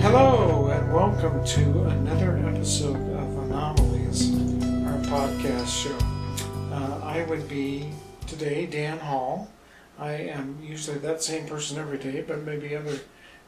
Hello and welcome to another episode of Anomalies, our podcast show. I would be today Dan Hall. I am usually that same person every day, but maybe other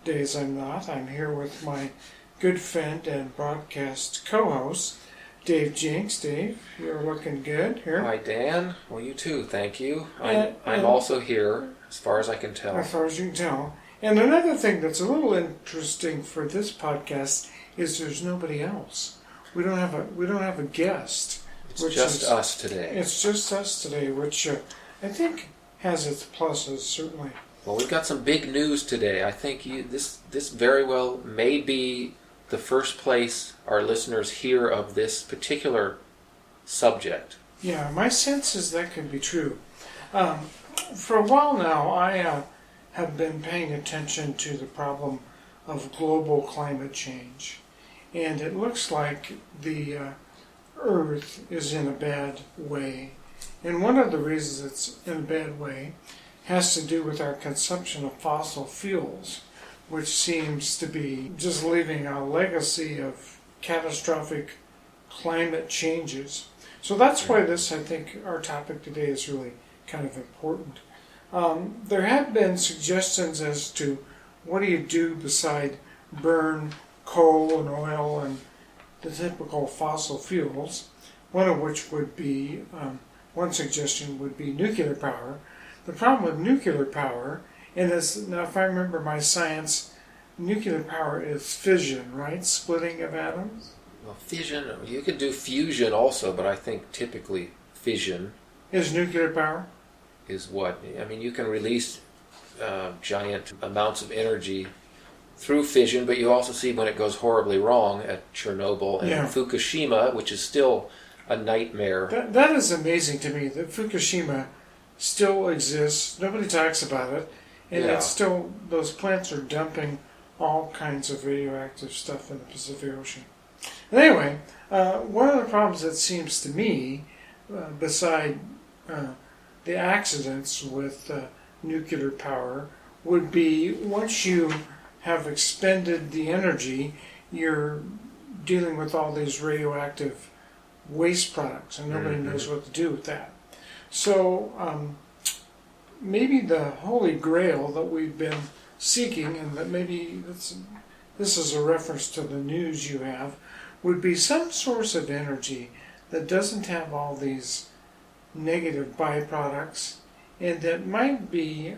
days I'm not. I'm here with my good friend and broadcast co-host, Dave Jinks. Dave, you're looking good here. Hi, Dan. Well, you too, thank you. I'm also here, as far as I can tell. As far as you can tell. And another thing that's a little interesting for this podcast is there's nobody else. We don't have a guest. It's just us today. It's just us today, which I think has its pluses, certainly. Well, we've got some big news today. I think this very well may be the first place our listeners hear of this particular subject. Yeah, my sense is that could be true. For a while now, I have been paying attention to the problem of global climate change. And it looks like the Earth is in a bad way. And one of the reasons it's in a bad way has to do with our consumption of fossil fuels, which seems to be just leaving a legacy of catastrophic climate changes. So that's why this, I think, our topic today is really kind of important. There have been suggestions as to what do you do beside burn coal and oil and the typical fossil fuels, one of which would be, one suggestion would be nuclear power. The problem with nuclear power, and now if I remember my science, nuclear power is fission, right? Splitting of atoms? Well, fission, you could do fusion also, but I think typically fission is nuclear power. Is what? I mean, you can release giant amounts of energy through fission, but you also see when it goes horribly wrong at Chernobyl and Fukushima, which is still a nightmare. That is amazing to me, that Fukushima still exists. Nobody talks about it. And it's still, those plants are dumping all kinds of radioactive stuff in the Pacific Ocean. And anyway, one of the problems that seems to me, beside the accidents with nuclear power, would be once you have expended the energy, you're dealing with all these radioactive waste products, and nobody knows what to do with that. So maybe the holy grail that we've been seeking, and that maybe this is a reference to the news you have, would be some source of energy that doesn't have all these negative byproducts, and that might be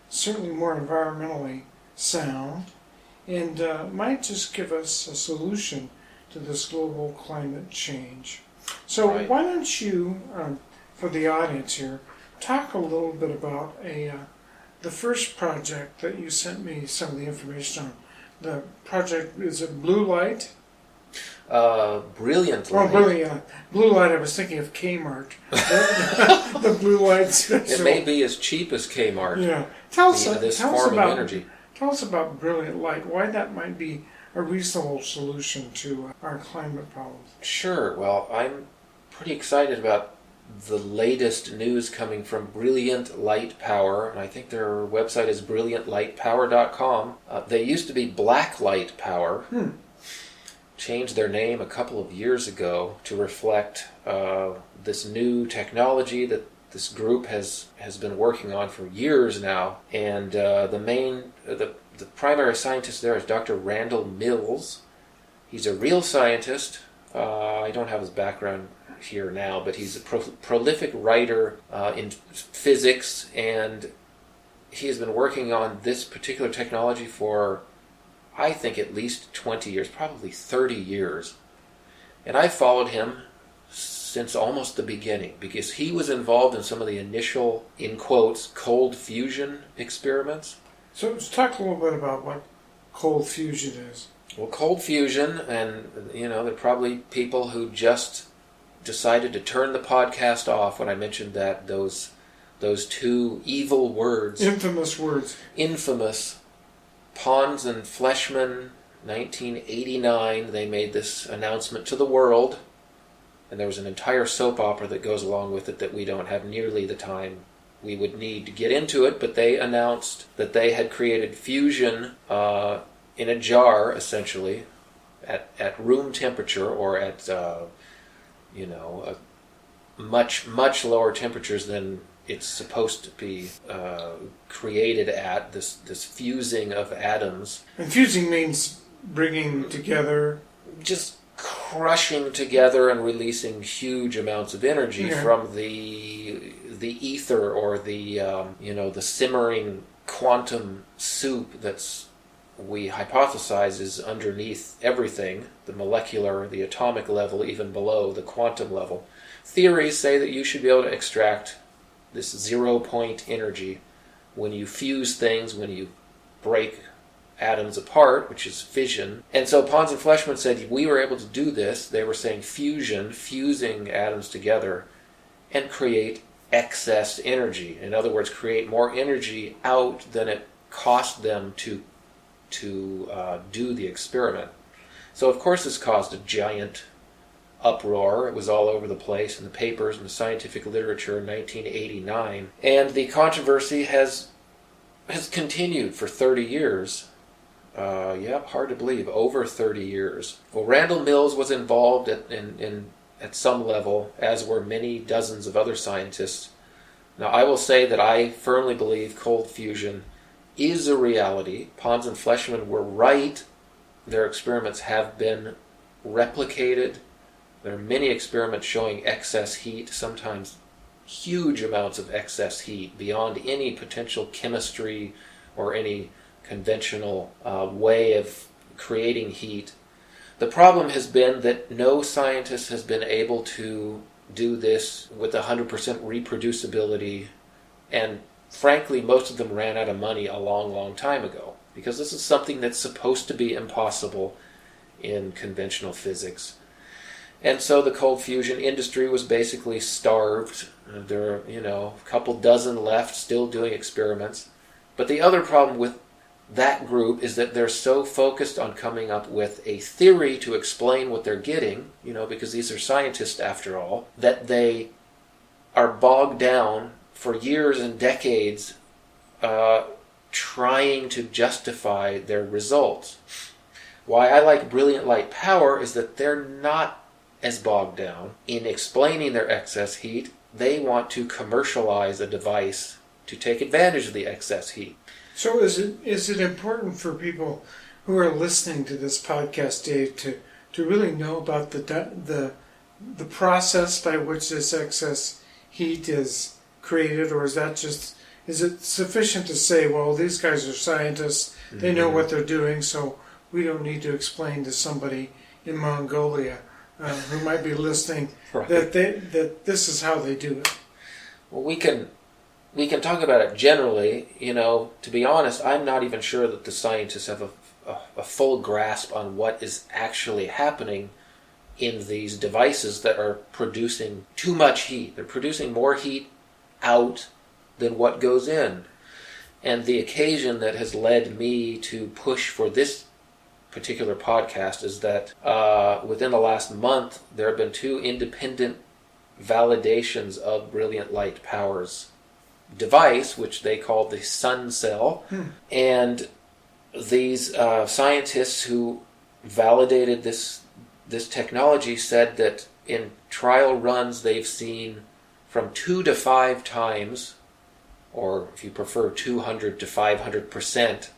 certainly more environmentally sound, and might just give us a solution to this global climate change. So why don't you, for the audience here, talk a little bit about the first project that you sent me some of the information on. The project, is it Blue Light? Brilliant Light. Oh, Brilliant. Blue Light, I was thinking of Kmart. The Blue Lights. It may be as cheap as Kmart. Yeah. Tell us of energy. Tell us about Brilliant Light, why that might be a reasonable solution to our climate problems. Sure. Well, I'm pretty excited about the latest news coming from Brilliant Light Power, and I think their website is brilliantlightpower.com. They used to be Black Light Power. Changed their name a couple of years ago to reflect this new technology that this group has been working on for years now. And the primary scientist there is Dr. Randall Mills. He's a real scientist. I don't have his background here now, but he's a prolific writer in physics, and he has been working on this particular technology for, I think, at least 20 years, probably 30 years. And I followed him since almost the beginning, because he was involved in some of the initial, in quotes, cold fusion experiments. So let's talk a little bit about what cold fusion is. Well, cold fusion, and there are probably people who just decided to turn the podcast off when I mentioned that those two evil words. Infamous words. Infamous. Pons and Fleshman, 1989, they made this announcement to the world, and there was an entire soap opera that goes along with it that we don't have nearly the time we would need to get into it, but they announced that they had created fusion in a jar, essentially, at room temperature or at much lower temperatures than it's supposed to be created at, this fusing of atoms. And fusing means bringing together, just crushing together and releasing huge amounts of energy from the ether, or the simmering quantum soup that's, we hypothesize, is underneath everything, the molecular, the atomic level, even below the quantum level. Theories say that you should be able to extract this 0-point energy when you fuse things, when you break atoms apart, which is fission. And so Pons and Fleischmann said we were able to do this. They were saying fusion, fusing atoms together, and create excess energy. In other words, create more energy out than it cost them to do the experiment. So of course this caused a giant uproar. It was all over the place in the papers and the scientific literature in 1989. And the controversy has continued for 30 years. Hard to believe, over 30 years. Well, Randall Mills was involved at some level, as were many dozens of other scientists. Now, I will say that I firmly believe cold fusion is a reality. Pons and Fleischmann were right. Their experiments have been replicated. There are many experiments showing excess heat, sometimes huge amounts of excess heat, beyond any potential chemistry or any conventional way of creating heat. The problem has been that no scientist has been able to do this with 100% reproducibility, and frankly, most of them ran out of money a long, long time ago, because this is something that's supposed to be impossible in conventional physics. And so the cold fusion industry was basically starved. There are, a couple dozen left still doing experiments. But the other problem with that group is that they're so focused on coming up with a theory to explain what they're getting, because these are scientists after all, that they are bogged down for years and decades trying to justify their results. Why I like Brilliant Light Power is that they're not as bogged down in explaining their excess heat. They want to commercialize a device to take advantage of the excess heat. So is it important for people who are listening to this podcast, Dave, to really know about the process by which this excess heat is created, or is it sufficient to say, well, these guys are scientists, they know what they're doing, so we don't need to explain to somebody in Mongolia who might be listening that this is how they do it? Well, we can talk about it generally. To be honest, I'm not even sure that the scientists have a full grasp on what is actually happening in these devices that are producing too much heat. They're producing more heat out than what goes in. And the occasion that has led me to push for this particular podcast is that within the last month, there have been 2 independent validations of Brilliant Light Power's device, which they call the Sun Cell. And these scientists who validated this technology said that in trial runs they've seen from 2 to 5 times, or if you prefer 200 to 500%,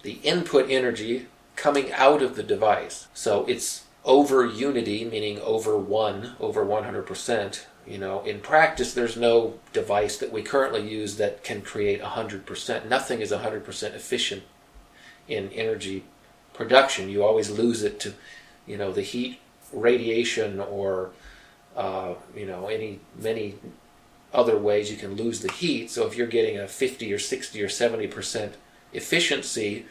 the input energy coming out of the device. So it's over unity, meaning over 100%. In practice, there's no device that we currently use that can create 100%. Nothing is 100% efficient in energy production. You always lose it to, the heat radiation or, many other ways you can lose the heat. So if you're getting a 50 or 60 or 70% efficiency,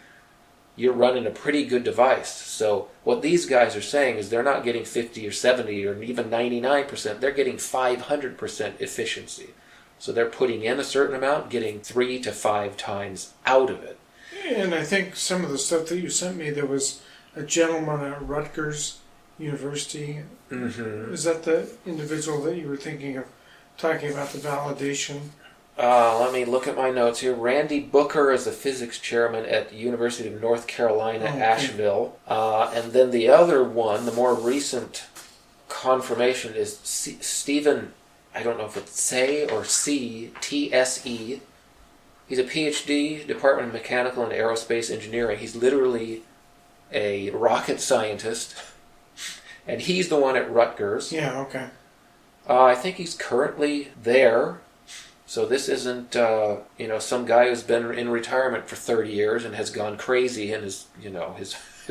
you're running a pretty good device. So what these guys are saying is they're not getting 50 or 70 or even 99%. They're getting 500% efficiency. So they're putting in a certain amount, getting 3 to 5 times out of it. And I think some of the stuff that you sent me, there was a gentleman at Rutgers University. Is that the individual that you were thinking of, talking about the validation? let me look at my notes here. Randy Booker is the physics chairman at the University of North Carolina, Asheville. And then the other one, the more recent confirmation, is Stephen, I don't know if it's Say or C, T-S-E. He's a PhD, Department of Mechanical and Aerospace Engineering. He's literally a rocket scientist. And he's the one at Rutgers. Yeah, okay. I think he's currently there. So this isn't, some guy who's been in retirement for 30 years and has gone crazy in his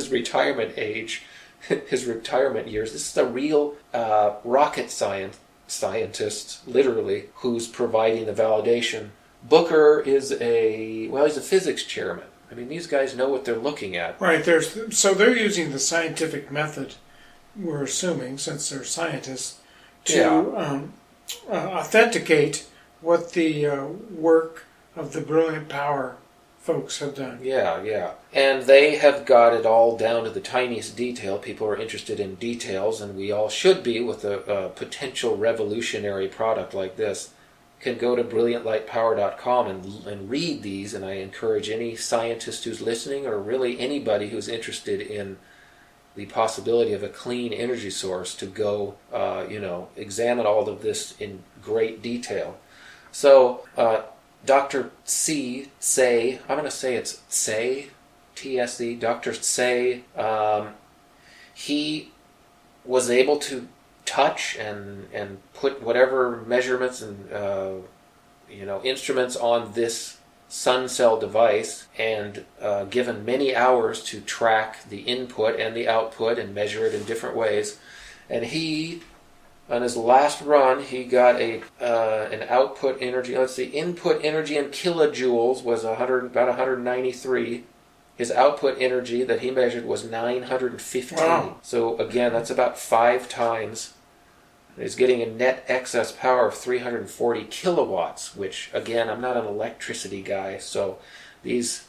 retirement age, his retirement years. This is a real rocket scientist, literally, who's providing the validation. Booker is he's a physics chairman. I mean, these guys know what they're looking at. Right. So they're using the scientific method, we're assuming, since they're scientists, to authenticate what the work of the Brilliant Power folks have done. Yeah. And they have got it all down to the tiniest detail. People are interested in details, and we all should be with a potential revolutionary product like this. Can go to brilliantlightpower.com and read these, and I encourage any scientist who's listening, or really anybody who's interested in the possibility of a clean energy source, to go examine all of this in great detail. So Dr. Say, I'm going to say it's Say, T-S-E, Dr. Say, he was able to touch and put whatever measurements and instruments on this sun cell device, and given many hours to track the input and the output and measure it in different ways. And he, on his last run, he got an output energy. Let's see, input energy in kilojoules was about 193. His output energy that he measured was 915. Wow. So again, that's about 5 times. He's getting a net excess power of 340 kilowatts, which, again, I'm not an electricity guy, so these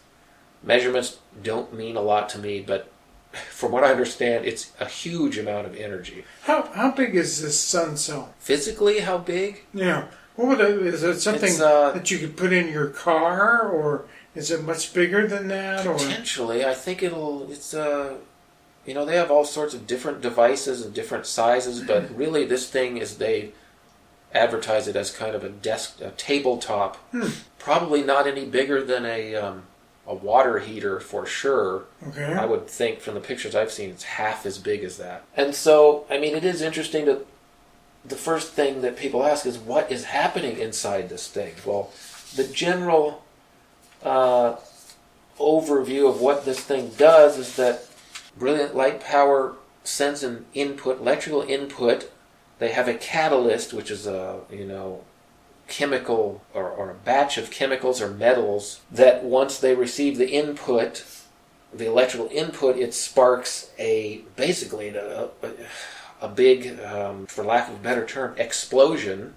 measurements don't mean a lot to me, but from what I understand, it's a huge amount of energy. How big is this sun cell? Physically, how big? Yeah. Is it something that you could put in your car, or is it much bigger than that? Potentially. I think they have all sorts of different devices and different sizes, but really this thing they advertise it as kind of a tabletop. Probably not any bigger than a water heater for sure. Okay. I would think from the pictures I've seen, it's half as big as that. And so, I mean, it is interesting the first thing that people ask is, what is happening inside this thing? Well, the general overview of what this thing does is that Brilliant Light Power sends an input, electrical input. They have a catalyst, which is a chemical or a batch of chemicals or metals that once they receive the input, the electrical input, it sparks basically a big, for lack of a better term, explosion,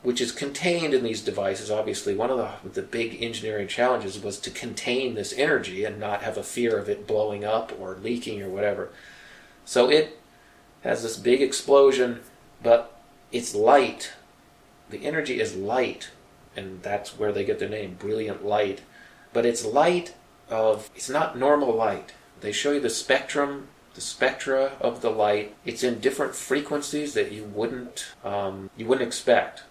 which is contained in these devices. Obviously, one of the big engineering challenges was to contain this energy and not have a fear of it blowing up or leaking or whatever. So it has this big explosion, but it's light. The energy is light, and that's where they get their name, brilliant light. But it's it's not normal light. They show you the spectra of the light. It's in different frequencies that you wouldn't expect.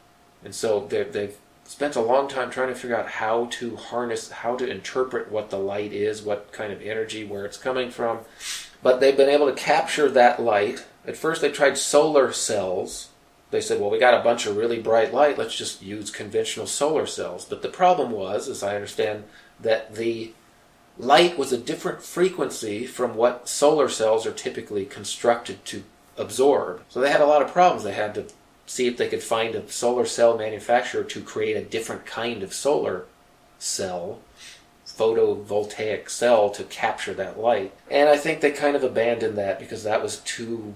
And so they've spent a long time trying to figure out how to harness, how to interpret what the light is, what kind of energy, where it's coming from. But they've been able to capture that light. At first they tried solar cells. They said, well, we got a bunch of really bright light, let's just use conventional solar cells. But the problem was, as I understand, that the light was a different frequency from what solar cells are typically constructed to absorb. So they had a lot of problems. They had to see if they could find a solar cell manufacturer to create a different kind of solar cell, photovoltaic cell, to capture that light. And I think they kind of abandoned that because that was too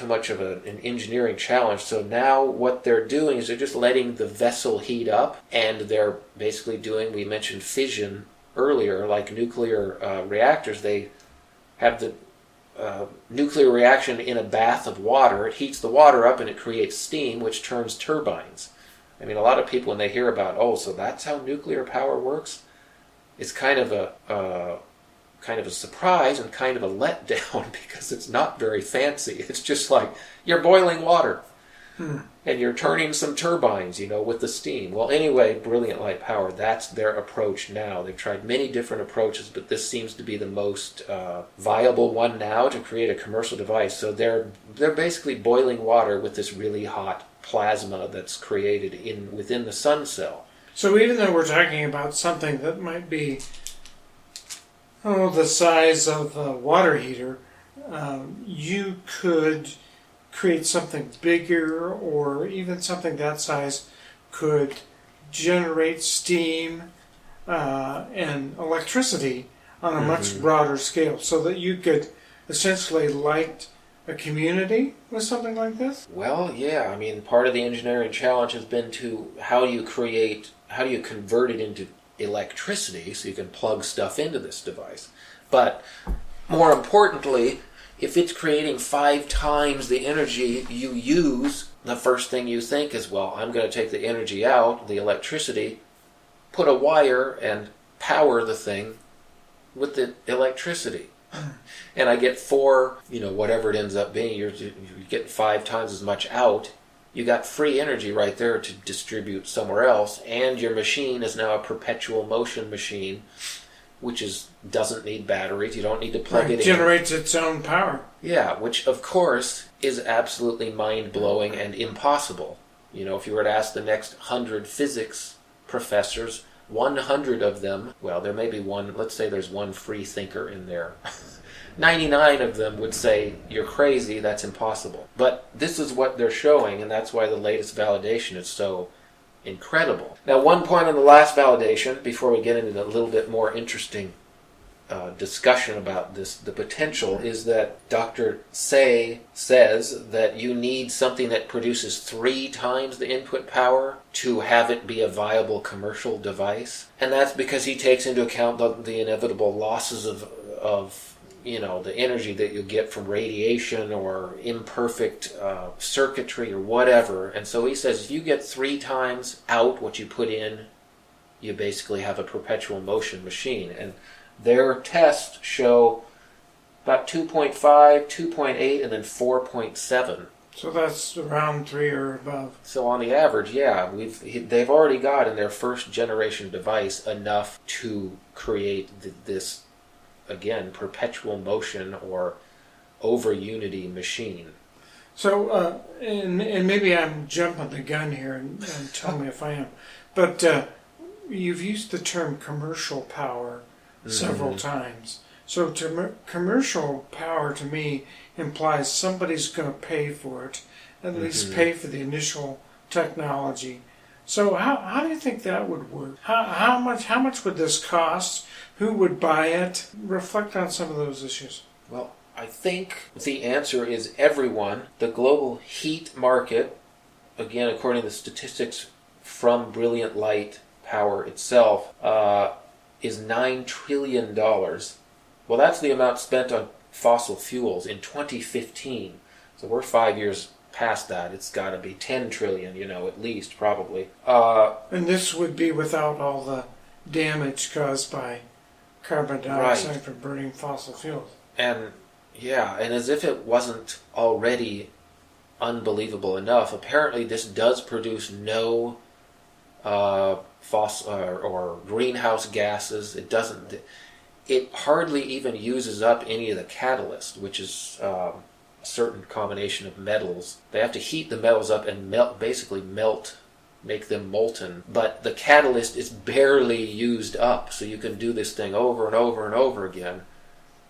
much of an engineering challenge. So now what they're doing is they're just letting the vessel heat up, and they're basically doing, we mentioned fission earlier, like nuclear reactors. They have the nuclear reaction in a bath of water. It heats the water up and it creates steam, which turns turbines. I mean, a lot of people, when they hear about, oh, so that's how nuclear power works, it's kind of a surprise and kind of a letdown because it's not very fancy. It's just like you're boiling water and you're turning some turbines, with the steam. Well, anyway, Brilliant Light Power, that's their approach now. They've tried many different approaches, but this seems to be the most viable one now to create a commercial device. So they're basically boiling water with this really hot plasma that's created within the sun cell. So even though we're talking about something that might be the size of a water heater, you could create something bigger, or even something that size could generate steam and electricity on a much broader scale, so that you could essentially light a community with something like this? Well, yeah. I mean, part of the engineering challenge has been to how do you convert it into electricity so you can plug stuff into this device. But more importantly, if it's creating 5 times the energy you use, the first thing you think is, well, I'm going to take the energy out, the electricity, put a wire and power the thing with the electricity. And I get 4, whatever it ends up being, you're getting 5 times as much out. You got free energy right there to distribute somewhere else, and your machine is now a perpetual motion machine, which doesn't need batteries. You don't need to plug it in. It generates its own power. Yeah, which of course is absolutely mind-blowing and impossible. If you were to ask the next 100 physics professors, 100 of them, well, there may be one, let's say there's one free thinker in there. 99 of them would say, you're crazy, that's impossible. But this is what they're showing, and that's why the latest validation is so incredible. Now, one point on the last validation, before we get into a little bit more interesting discussion about this, the potential, is that Dr. Say says that you need something that produces 3 times the input power to have it be a viable commercial device. And that's because he takes into account the inevitable losses of the energy that you get from radiation or imperfect circuitry or whatever. And so he says if you get 3 times out what you put in, you basically have a perpetual motion machine. And their tests show about 2.5, 2.8, and then 4.7. So that's around 3 or above. So on the average, yeah, they've already got in their first generation device enough to create this, again, perpetual motion or over unity machine. So, and maybe I'm jumping the gun here, and tell me if I am, but you've used the term commercial power several times. So commercial power to me implies somebody's going to pay for it, at least pay for the initial technology. So how do you think that would work? How much would this cost? Who would buy it? Reflect on some of those issues. Well, I think the answer is everyone. The global heat market, again, according to the statistics from Brilliant Light Power itself, is $9 trillion. Well, that's the amount spent on fossil fuels in 2015. So we're 5 years past that. It's got to be 10 trillion, at least, probably. And this would be without all the damage caused by carbon dioxide from burning fossil fuels. And as if it wasn't already unbelievable enough, apparently this does produce no fossil or greenhouse gases. It hardly even uses up any of the catalyst, which is a certain combination of metals. They have to heat the metals up and basically melt, make them molten. But the catalyst is barely used up, so you can do this thing over and over and over again,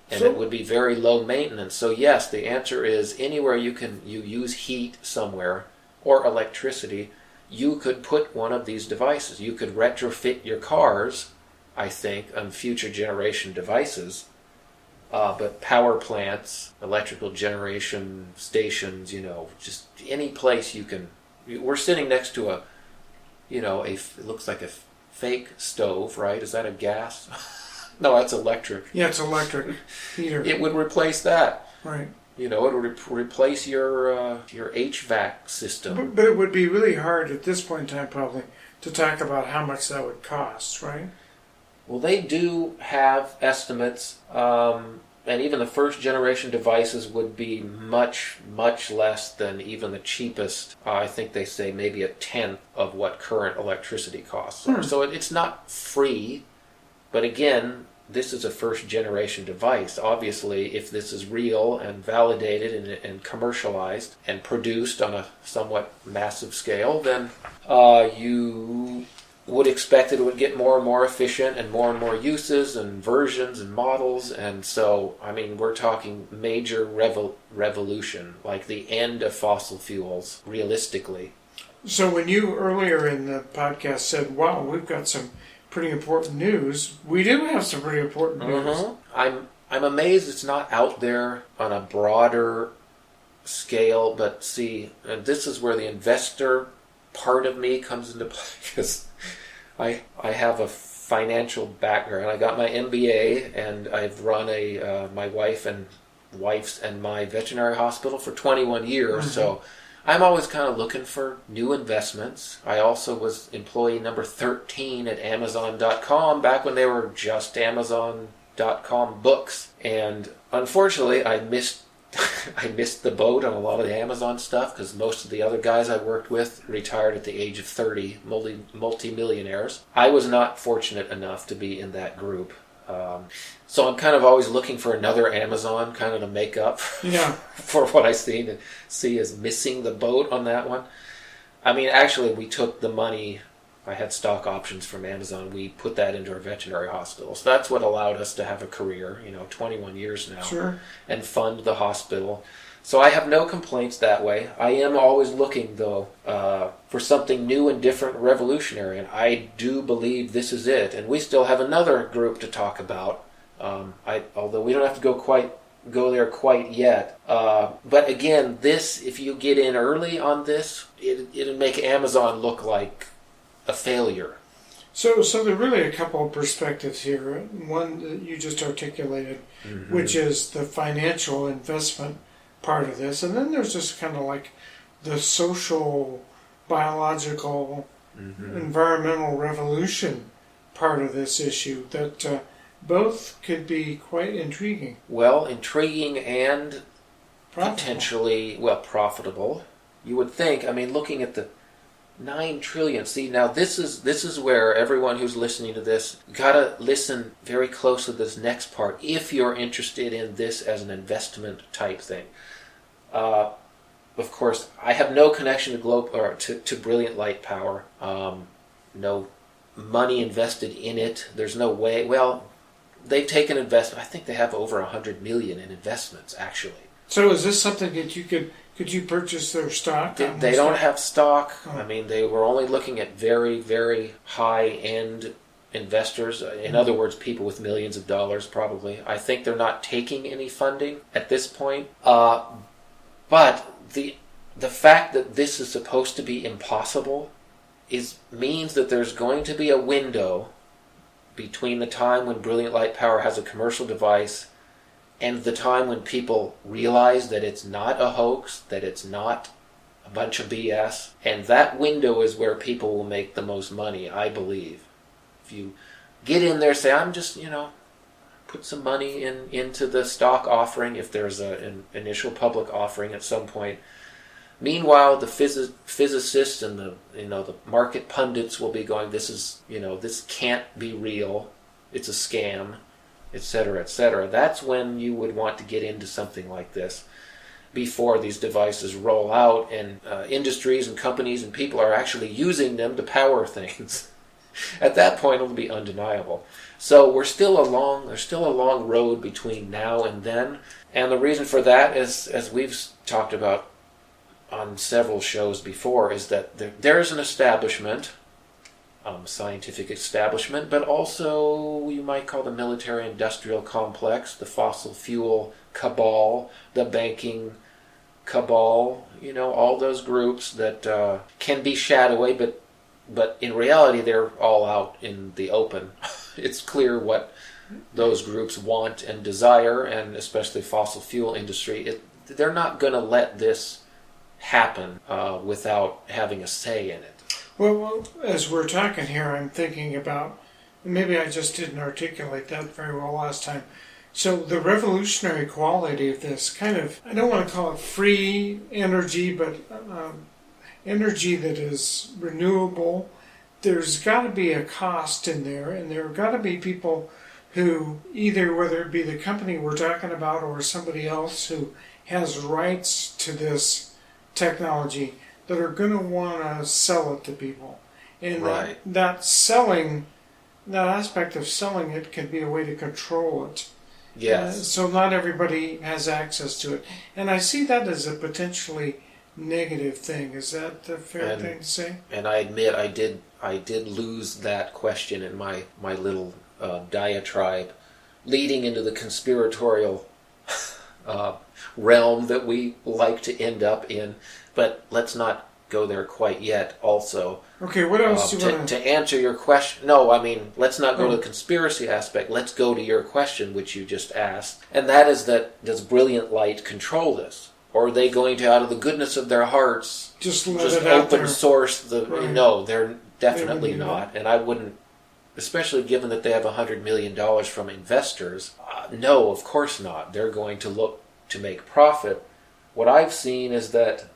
and it would be very low maintenance. So yes, the answer is anywhere you use heat somewhere or electricity, you could put one of these devices. You could retrofit your cars, I think, on future generation devices. But power plants, electrical generation stations, just any place you can. We're sitting next to it looks like a fake stove, right? Is that a gas? No, that's electric. Yeah, it's electric heater. It would replace that. Right. You know, it would replace your HVAC system. But it would be really hard at this point in time, probably, to talk about how much that would cost, right? Well, they do have estimates, and even the first generation devices would be much, much less than even the cheapest. I think they say maybe a tenth of what current electricity costs are. So it's not free, but again, this is a first generation device. Obviously, if this is real and validated and commercialized and produced on a somewhat massive scale, then you would expect it would get more and more efficient and more uses and versions and models. And so, I mean, we're talking major revolution, like the end of fossil fuels, realistically. So when you earlier in the podcast said, wow, we've got some pretty important news, we do have some pretty important news. I'm amazed it's not out there on a broader scale, but see, and this is where the investor part of me comes into play, because I have a financial background. I got my MBA, and I've run my wife's and my veterinary hospital for 21 years, so I'm always kind of looking for new investments. I also was employee number 13 at Amazon.com back when they were just Amazon.com books. And unfortunately, I missed the boat on a lot of the Amazon stuff because most of the other guys I worked with retired at the age of 30, multi-millionaires. I was not fortunate enough to be in that group. So I'm kind of always looking for another Amazon kind of to make up for what I see as missing the boat on that one. I mean, actually, we took the money. I had stock options from Amazon. We put that into our veterinary hospital. So that's what allowed us to have a career, 21 years now, and fund the hospital. So I have no complaints that way. I am always looking, though, for something new and different, revolutionary, and I do believe this is it. And we still have another group to talk about, although we don't have to go there quite yet. But again, if you get in early on this, it'll make Amazon look like a failure. So there are really a couple of perspectives here. One that you just articulated, which is the financial investment part of this, and then there's just kind of like the social, biological, environmental revolution part of this issue that both could be quite intriguing. Well, intriguing and potentially, profitable. You would think. I mean, looking at the 9 trillion. See, now this is where everyone who's listening to this gotta listen very close to this next part if you're interested in this as an investment type thing. Of course, I have no connection to Brilliant Light Power. No money invested in it. There's no way. Well, they've taken investment. I think they have over 100 million in investments actually. So is this something that could you purchase their stock? They don't have stock. I mean, they were only looking at very, very high-end investors. In other words, people with millions of dollars, probably. I think they're not taking any funding at this point. But the fact that this is supposed to be impossible means that there's going to be a window between the time when Brilliant Light Power has a commercial device and the time when people realize that it's not a hoax, that it's not a bunch of BS. And that window is where people will make the most money, I believe. If you get in there, say, I'm just, put some money into the stock offering, if there's an initial public offering at some point. Meanwhile, the physicists and the market pundits will be going, this can't be real, it's a scam, etc., etc. That's when you would want to get into something like this before these devices roll out and industries and companies and people are actually using them to power things. At that point, it'll be undeniable. So there's still a long road between now and then. And the reason for that is, as we've talked about on several shows before, is that there's an establishment, scientific establishment, but also you might call the military-industrial complex, the fossil fuel cabal, the banking cabal, all those groups that can be shadowy, but in reality they're all out in the open. It's clear what those groups want and desire, and especially fossil fuel industry. they're not going to let this happen without having a say in it. Well, as we're talking here, I'm thinking about, maybe I just didn't articulate that very well last time. So the revolutionary quality of this kind of, I don't want to call it free energy, but energy that is renewable. There's got to be a cost in there, and there have got to be people who, either whether it be the company we're talking about or somebody else who has rights to this technology, that are going to want to sell it to people. And right. that selling, that aspect of selling it can be a way to control it. Yes. So not everybody has access to it. And I see that as a potentially negative thing. Is that a fair thing to say? And I admit I did lose that question in my little diatribe leading into the conspiratorial realm that we like to end up in. But let's not go there quite yet also. Okay, what else do you want to answer your question? No, I mean, let's not go to the conspiracy aspect. Let's go to your question, which you just asked. And that is that, does Brilliant Light control this? Or are they going to, out of the goodness of their hearts, just open source the... Right. No, they're definitely not. And I wouldn't, especially given that they have $100 million from investors, no, of course not. They're going to look to make profit. What I've seen is that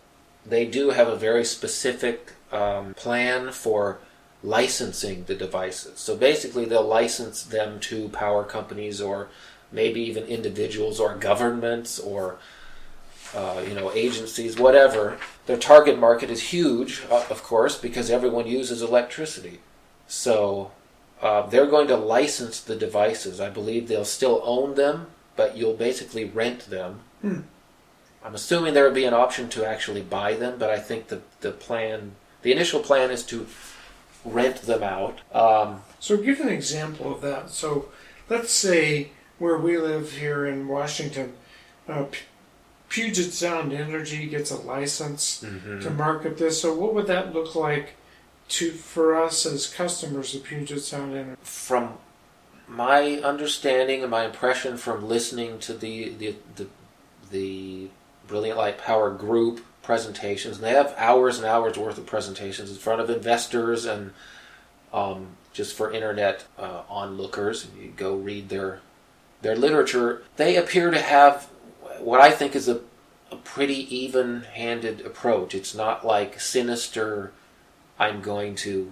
they do have a very specific plan for licensing the devices. So basically they'll license them to power companies or maybe even individuals or governments or agencies, whatever. Their target market is huge, of course, because everyone uses electricity. So they're going to license the devices. I believe they'll still own them, but you'll basically rent them. I'm assuming there would be an option to actually buy them, but I think the initial plan is to rent them out. So give an example of that. So let's say where we live here in Washington, Puget Sound Energy gets a license to market this. So what would that look like for us as customers of Puget Sound Energy? From my understanding and my impression from listening to the Brilliant Light Power Group presentations, and they have hours and hours worth of presentations in front of investors and just for internet onlookers. You go read their literature. They appear to have what I think is a pretty even-handed approach. It's not like sinister, I'm going to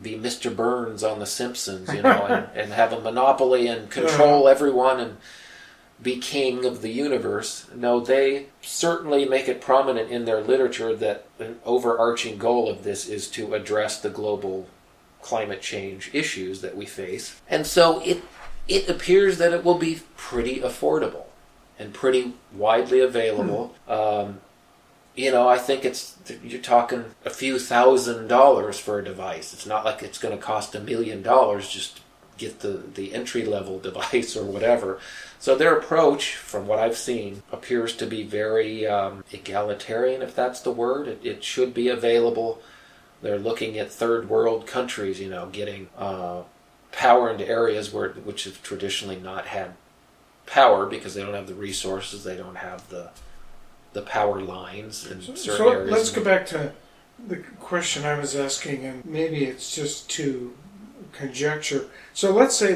be Mr. Burns on The Simpsons, and have a monopoly and control everyone and be king of the universe. No, they certainly make it prominent in their literature that an overarching goal of this is to address the global climate change issues that we face. And so it appears that it will be pretty affordable and pretty widely available. I think you're talking a few $1,000s for a device. It's not like it's going to cost $1 million just to get the entry-level device or whatever. So their approach, from what I've seen, appears to be very egalitarian, if that's the word. It should be available. They're looking at third world countries, getting power into areas which have traditionally not had power because they don't have the resources, they don't have the power lines in certain areas. So let's go back to the question I was asking, and maybe it's just to conjecture. So let's say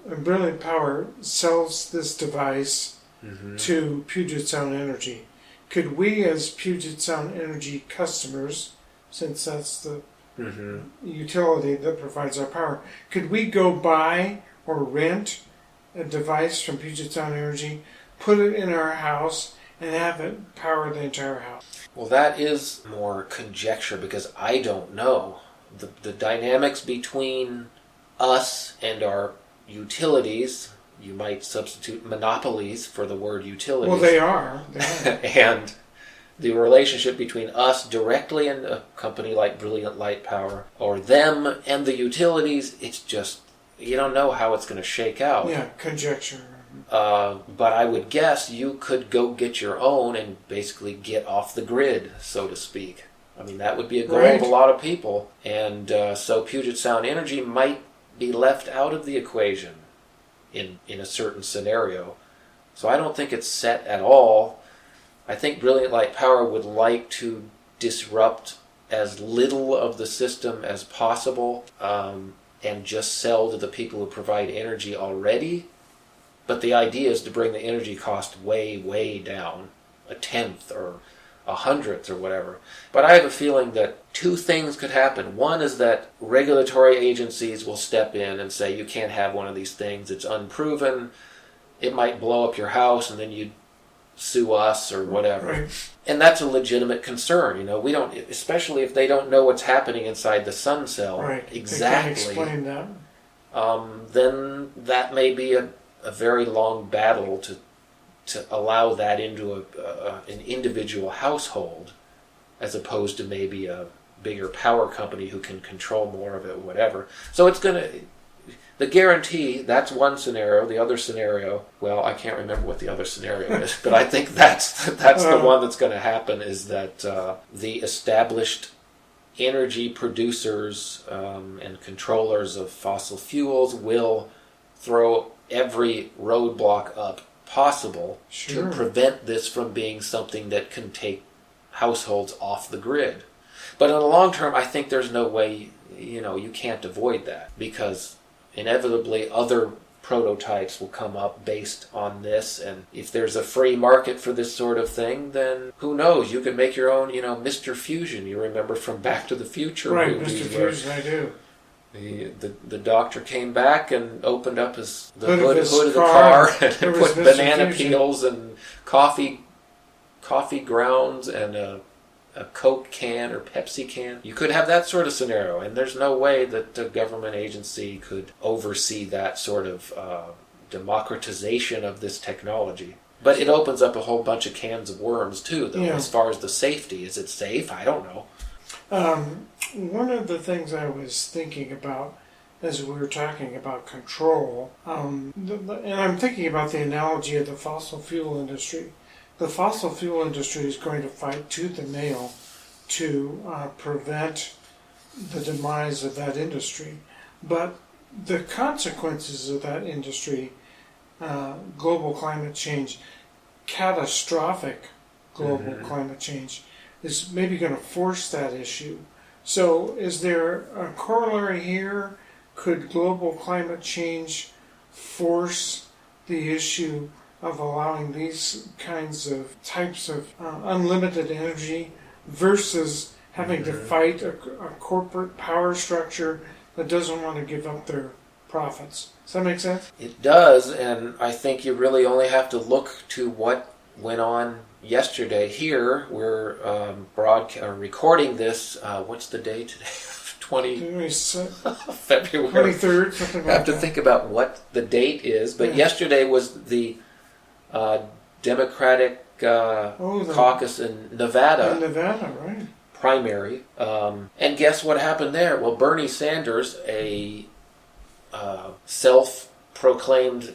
Brilliant Power sells this device to Puget Sound Energy. Could we, as Puget Sound Energy customers, since that's the utility that provides our power, could we go buy or rent a device from Puget Sound Energy, put it in our house, and have it power the entire house? Well, that is more conjecture because I don't know. The dynamics between us and our utilities, you might substitute monopolies for the word utilities. Well, they are. And the relationship between us directly and a company like Brilliant Light Power, or them and the utilities, it's just, you don't know how it's going to shake out. Yeah, conjecture. But I would guess you could go get your own and basically get off the grid, so to speak. I mean, that would be a goal of a lot of people. And so Puget Sound Energy might be left out of the equation in a certain scenario. So I don't think it's set at all. I think Brilliant Light Power would like to disrupt as little of the system as possible, and just sell to the people who provide energy already. But the idea is to bring the energy cost way, way down, 1/10 or 1/100th or whatever. But I have a feeling that two things could happen. One is that regulatory agencies will step in and say, you can't have one of these things, it's unproven, it might blow up your house, and then you'd sue us or whatever. Right. And that's a legitimate concern. We don't, especially if they don't know what's happening inside the sun cell exactly. They can't explain that. Then that may be a very long battle to allow that into an individual household, as opposed to maybe a bigger power company who can control more of it, whatever. So it's going to, the guarantee, that's one scenario. The other scenario, well, I can't remember what the other scenario is, but I think that's the one that's going to happen, is that the established energy producers and controllers of fossil fuels will throw every roadblock up possible to prevent this from being something that can take households off the grid. But in the long term, I think there's no way, you can't avoid that, because inevitably other prototypes will come up based on this, and if there's a free market for this sort of thing, then who knows, you can make your own, Mr. Fusion, you remember from Back to the Future right, movies. Mr. Fusion, I do. The doctor came back and opened up the hood of the car, car and put banana peels and coffee grounds and a Coke can or Pepsi can. You could have that sort of scenario, and there's no way that a government agency could oversee that sort of democratization of this technology. But it opens up a whole bunch of cans of worms too, though, as far as the safety. Is it safe? I don't know. One of the things I was thinking about as we were talking about control, and I'm thinking about the analogy of the fossil fuel industry. The fossil fuel industry is going to fight tooth and nail to prevent the demise of that industry. But the consequences of that industry, global climate change, catastrophic global climate change, is maybe going to force that issue. So is there a corollary here? Could global climate change force the issue of allowing these types of unlimited energy versus having to fight a corporate power structure that doesn't want to give up their profits? Does that make sense? It does, and I think you really only have to look to what went on yesterday. Here we're recording this. What's the day today? 20 February 23rd, something like that. I have to think about what the date is, but yesterday was the Democratic caucus in Nevada. In Nevada, right. Primary. And guess what happened there? Well, Bernie Sanders, a self-proclaimed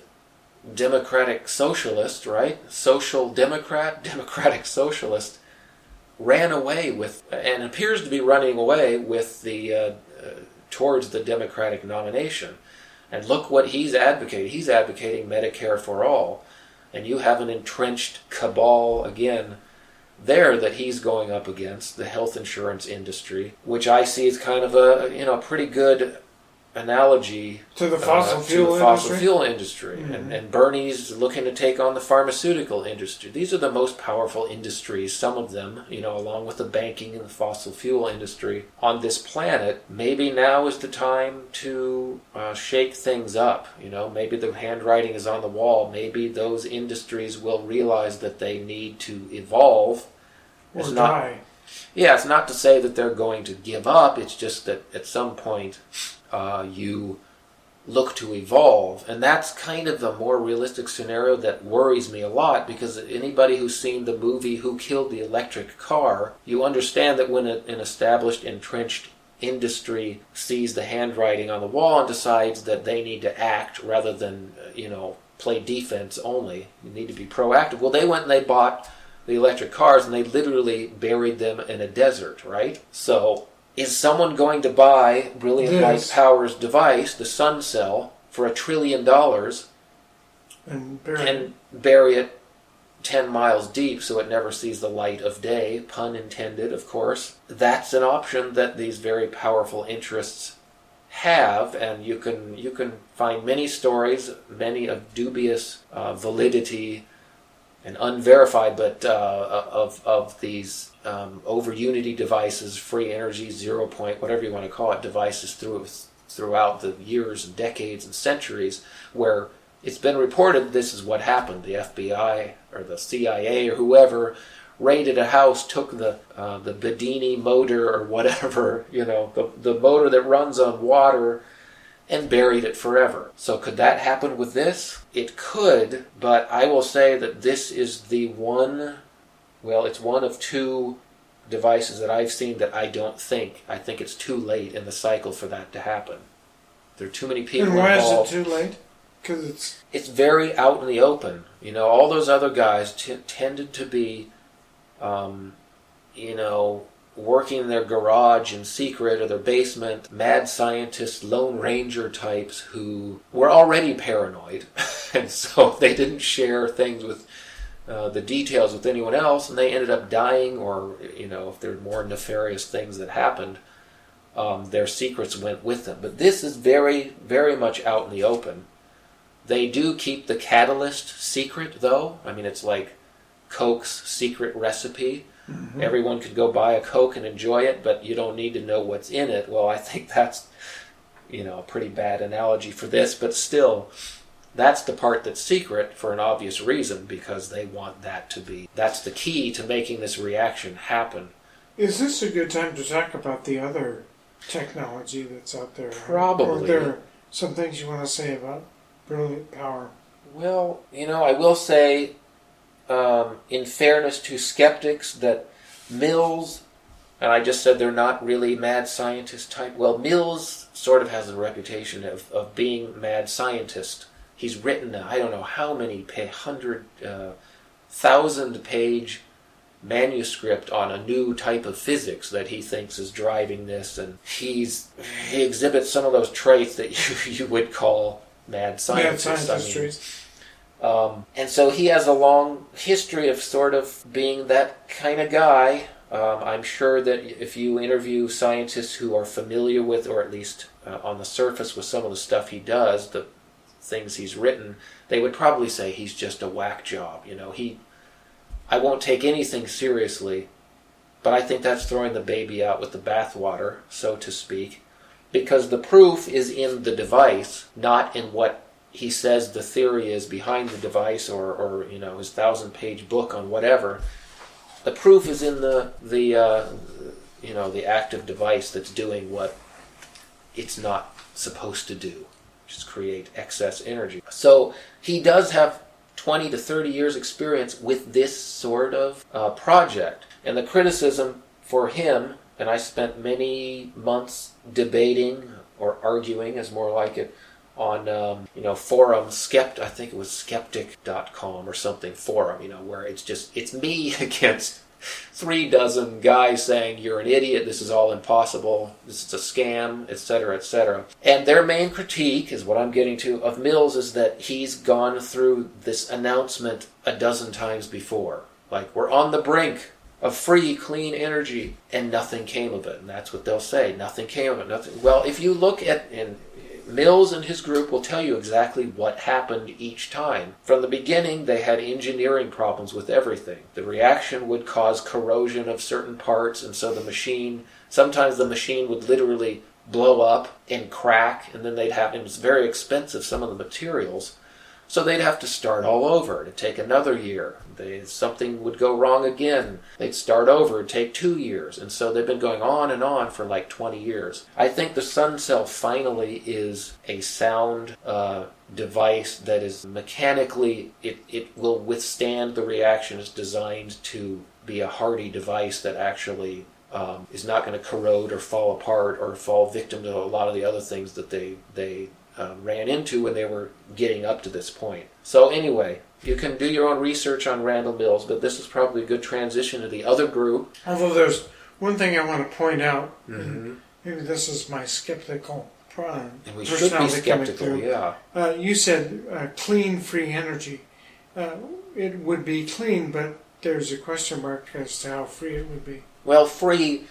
Democratic socialist, right? Social Democrat, Democratic socialist, ran away with, and appears to be running away with the towards the Democratic nomination. And look what he's advocating. He's advocating Medicare for all. And you have an entrenched cabal again there that he's going up against, the health insurance industry, which I see as kind of a pretty good analogy to the fossil fuel industry. Mm-hmm. And Bernie's looking to take on the pharmaceutical industry. These are the most powerful industries, some of them, along with the banking and the fossil fuel industry on this planet. Maybe now is the time to shake things up. Maybe the handwriting is on the wall. Maybe those industries will realize that they need to evolve. Or die. It's not to say that they're going to give up. It's just that at some point you look to evolve. And that's kind of the more realistic scenario that worries me a lot, because anybody who's seen the movie Who Killed the Electric Car, you understand that when an established, entrenched industry sees the handwriting on the wall and decides that they need to act rather than, play defense only, you need to be proactive. Well, they went and they bought the electric cars and they literally buried them in a desert, right? So is someone going to buy Brilliant Light Power's device, the sun cell, for $1 trillion and bury it 10 miles deep so it never sees the light of day, pun intended, of course. That's an option that these very powerful interests have, and you can find many stories, many of dubious validity and unverified, but of these over Unity devices, free energy, 0 point, whatever you want to call it, devices throughout the years and decades and centuries, where it's been reported this is what happened. The FBI or the CIA or whoever raided a house, took the Bedini motor or whatever, the motor that runs on water, and buried it forever. So could that happen with this? It could, but I will say that this is it's one of two devices that I've seen that I think it's too late in the cycle for that to happen. There are too many people involved. And why involved. is it too late? Because it's very out in the open. All those other guys tended to be working in their garage in secret or their basement, mad scientist, Lone Ranger types who were already paranoid, and so they didn't share things with the details with anyone else, and they ended up dying, or if there were more nefarious things that happened, their secrets went with them. But this is very, very much out in the open. They do keep the catalyst secret, though. I mean, it's like Coke's secret recipe. Mm-hmm. Everyone could go buy a Coke and enjoy it, but you don't need to know what's in it. Well, I think that's, a pretty bad analogy for this, but still, that's the part that's secret for an obvious reason, because they want that to be. That's the key to making this reaction happen. Is this a good time to talk about the other technology that's out there? Probably. Or are there some things you want to say about brilliant power? Well, I will say, in fairness to skeptics, that Mills, and I just said they're not really mad scientist type. Well, Mills sort of has a reputation of being mad scientist. He's written, I don't know how many, 1,000-page manuscript on a new type of physics that he thinks is driving this, and he exhibits some of those traits that you would call mad scientist traits. And so he has a long history of sort of being that kind of guy. I'm sure that if you interview scientists who are familiar with, or at least on the surface with some of the stuff he does, the things he's written, they would probably say he's just a whack job. I won't take anything seriously, but I think that's throwing the baby out with the bathwater, so to speak, because the proof is in the device, not in what he says the theory is behind the device, or his 1,000-page book on whatever. The proof is in the active device that's doing what it's not supposed to do, which is create excess energy. So he does have 20 to 30 years experience with this sort of project. And the criticism for him, and I spent many months debating, or arguing is more like it, on forums, I think it was skeptic.com or something forum, where it's me against 36 guys saying you're an idiot, this is all impossible, this is a scam, etc., etc. And their main critique, is what I'm getting to, of Mills is that he's gone through this announcement a dozen times before. Like, we're on the brink of free, clean energy, and nothing came of it. And that's what they'll say, nothing came of it. Nothing. Well, if you look at, and Mills and his group will tell you exactly what happened each time. From the beginning, they had engineering problems with everything. The reaction would cause corrosion of certain parts, and so sometimes the machine would literally blow up and crack, and then it was very expensive, some of the materials, so they'd have to start all over. It'd take another year. Something would go wrong again. They'd start over. It'd take 2 years. And so they've been going on and on for like 20 years. I think the sun cell finally is a sound device that is mechanically, it will withstand the reaction. It's designed to be a hardy device that actually is not going to corrode or fall apart or fall victim to a lot of the other things that they ran into when they were getting up to this point. So anyway, you can do your own research on Randall Mills, but this is probably a good transition to the other group. Although there's one thing I want to point out, and maybe this is my skeptical And we should be skeptical, yeah. You said clean, free energy. It would be clean, but there's a question mark as to how free it would be. Well, free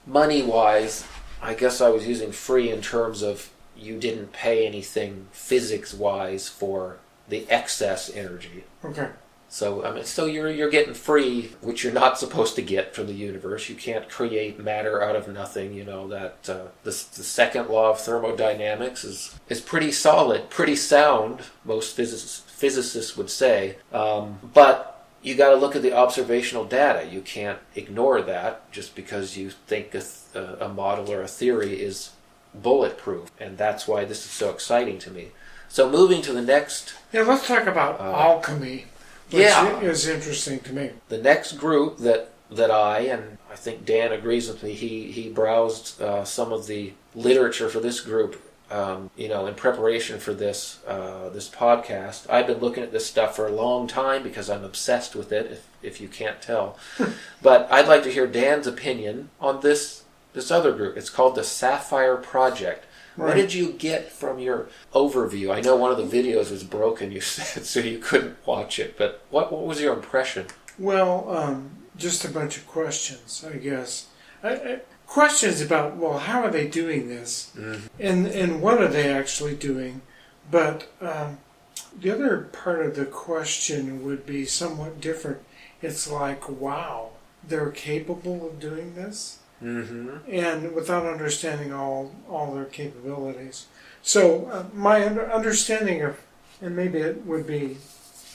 money-wise, I guess I was using free in terms of you didn't pay anything physics-wise for the excess energy. Okay. So so you're getting free, which you're not supposed to get from the universe. You can't create matter out of nothing. You know that the second law of thermodynamics is pretty solid, pretty sound. Most physicists would say, but you got to look at the observational data. You can't ignore that just because you think a model or a theory is bulletproof, and that's why this is so exciting to me. So moving to the next. Yeah, let's talk about alchemy. Which is interesting to me. The next group that I think Dan agrees with me, he browsed some of the literature for this group, in preparation for this podcast. I've been looking at this stuff for a long time because I'm obsessed with it, if you can't tell. But I'd like to hear Dan's opinion on this other group. It's called the Safire Project. Right. What did you get from your overview? I know one of the videos was broken, you said, so you couldn't watch it. But what was your impression? Well, just a bunch of questions, I guess. Questions about, well, how are they doing this? Mm-hmm. And what are they actually doing? But the other part of the question would be somewhat different. It's like, wow, they're capable of doing this? Mm-hmm. And without understanding all their capabilities. So my understanding of, and maybe it would be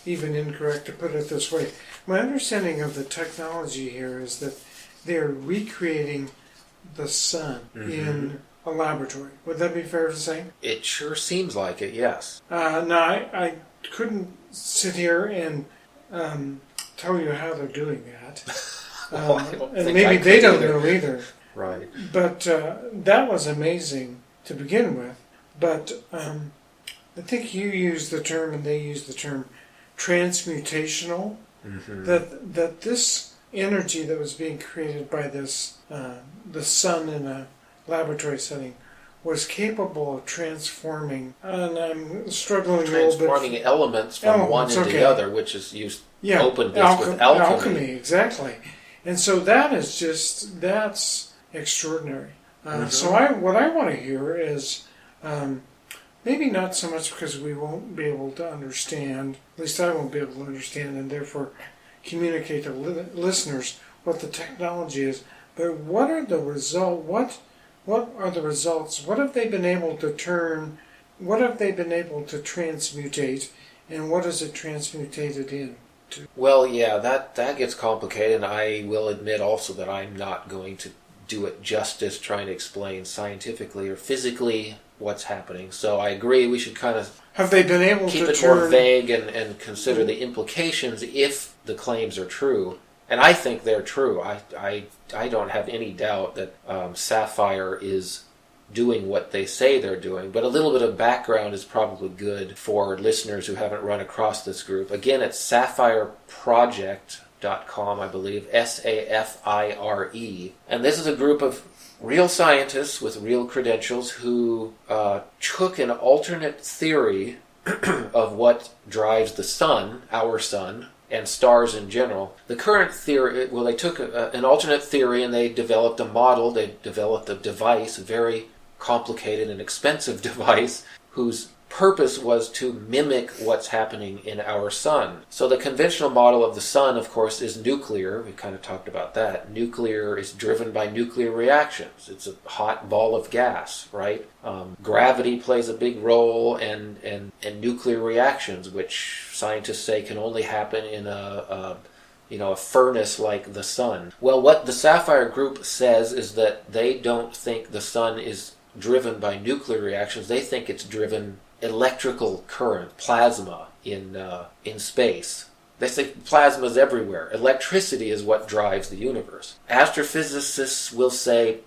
even incorrect to put it this way, my understanding of the technology here is that they're recreating the sun in a laboratory. Would that be fair to say? It sure seems like it, yes. Now, I couldn't sit here and tell you how they're doing that. And maybe they don't know either. Right. But that was amazing to begin with. But I think you used the term, and they used the term, transmutational. Mm-hmm. That this energy that was being created by this the sun in a laboratory setting was capable of transforming, and I'm struggling a little bit. Transforming elements from one into the other, which is used opened this with alchemy. Exactly. And so that's extraordinary. So what I want to hear is, maybe not so much because we won't be able to understand, at least I won't be able to understand and therefore communicate to listeners what the technology is, but what are the results? What are the results? What have they been able to turn? What have they been able to transmutate? And what is it transmutated into? Well, yeah, that gets complicated, and I will admit also that I'm not going to do it justice trying to explain scientifically or physically what's happening. So I agree we should kind of have they been able keep to it more vague and consider the implications if the claims are true. And I think they're true. I don't have any doubt that Safire is doing what they say they're doing, but a little bit of background is probably good for listeners who haven't run across this group. Again, it's safireproject.com, I believe, SAFIRE. And this is a group of real scientists with real credentials who took an alternate theory of what drives the sun, our sun, and stars in general. The current theory, well, they took an alternate theory and they developed a model, they developed a device, a very complicated and expensive device, whose purpose was to mimic what's happening in our sun. So the conventional model of the sun, of course, is nuclear. We kind of talked about that. Nuclear is driven by nuclear reactions. It's a hot ball of gas, right? Gravity plays a big role, and nuclear reactions, which scientists say can only happen in a furnace like the sun. Well, what the Safire group says is that they don't think the sun is driven by nuclear reactions. They think it's driven electrical current, plasma in space. They think plasma is everywhere. Electricity is what drives the universe. Astrophysicists will say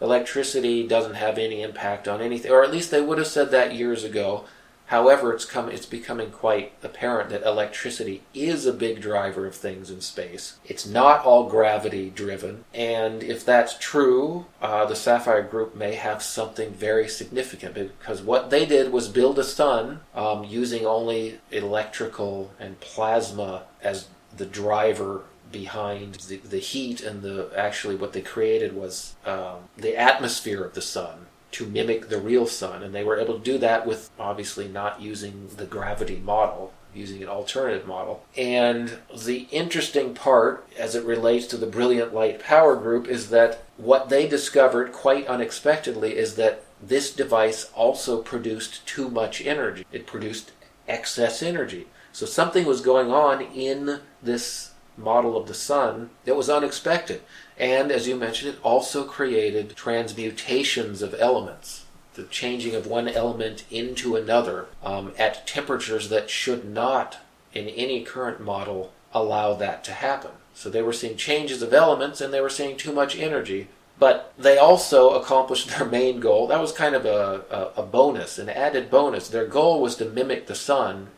electricity doesn't have any impact on anything, or at least they would have said that years ago. However, it's becoming quite apparent that electricity is a big driver of things in space. It's not all gravity driven, and if that's true, the Safire group may have something very significant, because what they did was build a sun using only electrical and plasma as the driver behind the heat, and actually what they created was the atmosphere of the sun to mimic the real sun, and they were able to do that with obviously not using the gravity model, using an alternative model. And the interesting part as it relates to the Brilliant Light Power Group is that what they discovered quite unexpectedly is that this device also produced too much energy. It produced excess energy. So something was going on in this model of the sun that was unexpected. And as you mentioned, it also created transmutations of elements, the changing of one element into another at temperatures that should not, in any current model, allow that to happen. So they were seeing changes of elements, and they were seeing too much energy. But they also accomplished their main goal. That was kind of a bonus, an added bonus. Their goal was to mimic the sun,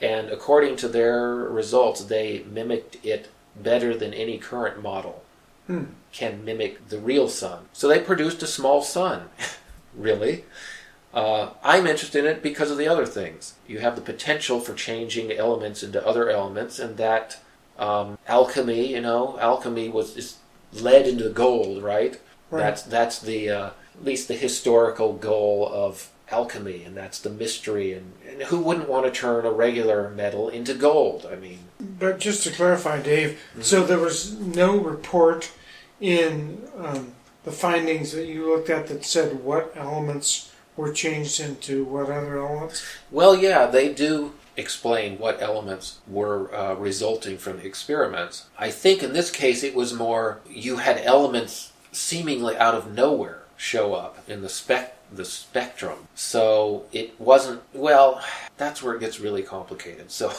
and according to their results, they mimicked it better than any current model can mimic the real sun. So they produced a small sun, really. I'm interested in it because of the other things. You have the potential for changing elements into other elements, and that alchemy, alchemy is led into gold, right? That's the at least the historical goal of alchemy, and that's the mystery. And who wouldn't want to turn a regular metal into gold? I mean, but just to clarify, Dave, so there was no report in the findings that you looked at that said what elements were changed into what other elements? Well, yeah, they do explain what elements were resulting from the experiments. I think in this case it was more you had elements seemingly out of nowhere show up in the spectrum. So it wasn't, well, that's where it gets really complicated. So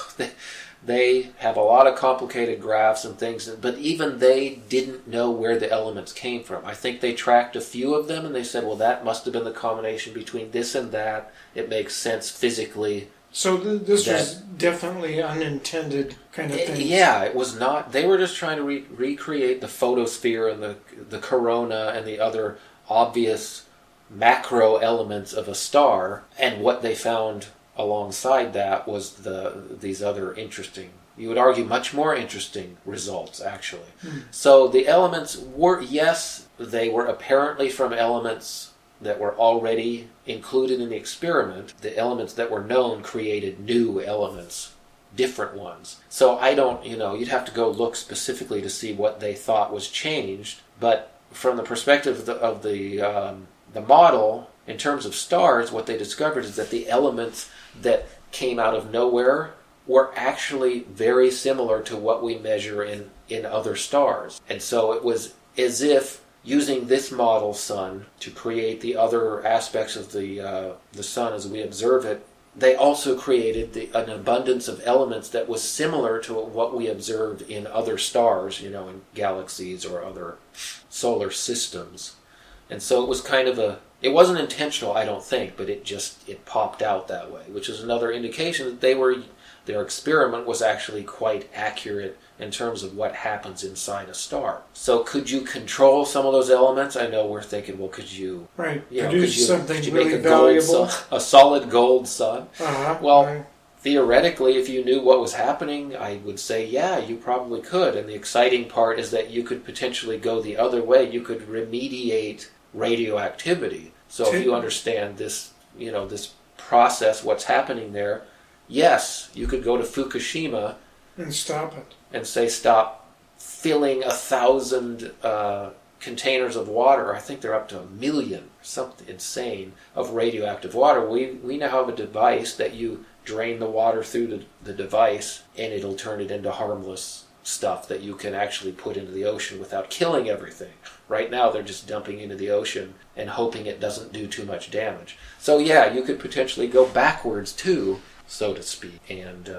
they have a lot of complicated graphs and things, but even they didn't know where the elements came from. I think they tracked a few of them and they said, well, that must have been the combination between this and that. It makes sense physically. So this was definitely unintended kind of thing. Yeah, it was not. They were just trying to recreate the photosphere and the corona and the other obvious macro elements of a star, and what they found alongside that was these other interesting, you would argue much more interesting results, actually. So the elements were, yes, they were apparently from elements that were already included in the experiment. The elements that were known created new elements, different ones. So I don't, you'd have to go look specifically to see what they thought was changed, but from the perspective of the model, in terms of stars, what they discovered is that the elements that came out of nowhere were actually very similar to what we measure in other stars. And so it was as if using this model sun to create the other aspects of the sun as we observe it, they also created an abundance of elements that was similar to what we observe in other stars, in galaxies or other solar systems. And so it was kind of it wasn't intentional, I don't think, but it popped out that way, which is another indication that their experiment was actually quite accurate in terms of what happens inside a star. So could you control some of those elements? I know we're thinking, well, could you produce something could you really make valuable? A solid gold sun? Well, right. Theoretically, if you knew what was happening, I would say, yeah, you probably could. And the exciting part is that you could potentially go the other way. You could remediate radioactivity. So if you understand this, this process, what's happening there, yes, you could go to Fukushima and stop it. And say, stop filling 1,000 containers of water. I think they're up to 1 million, something insane, of radioactive water. We now have a device that you drain the water through the device, and it'll turn it into harmless stuff that you can actually put into the ocean without killing everything. Right now, they're just dumping into the ocean and hoping it doesn't do too much damage. So yeah, you could potentially go backwards too, so to speak, and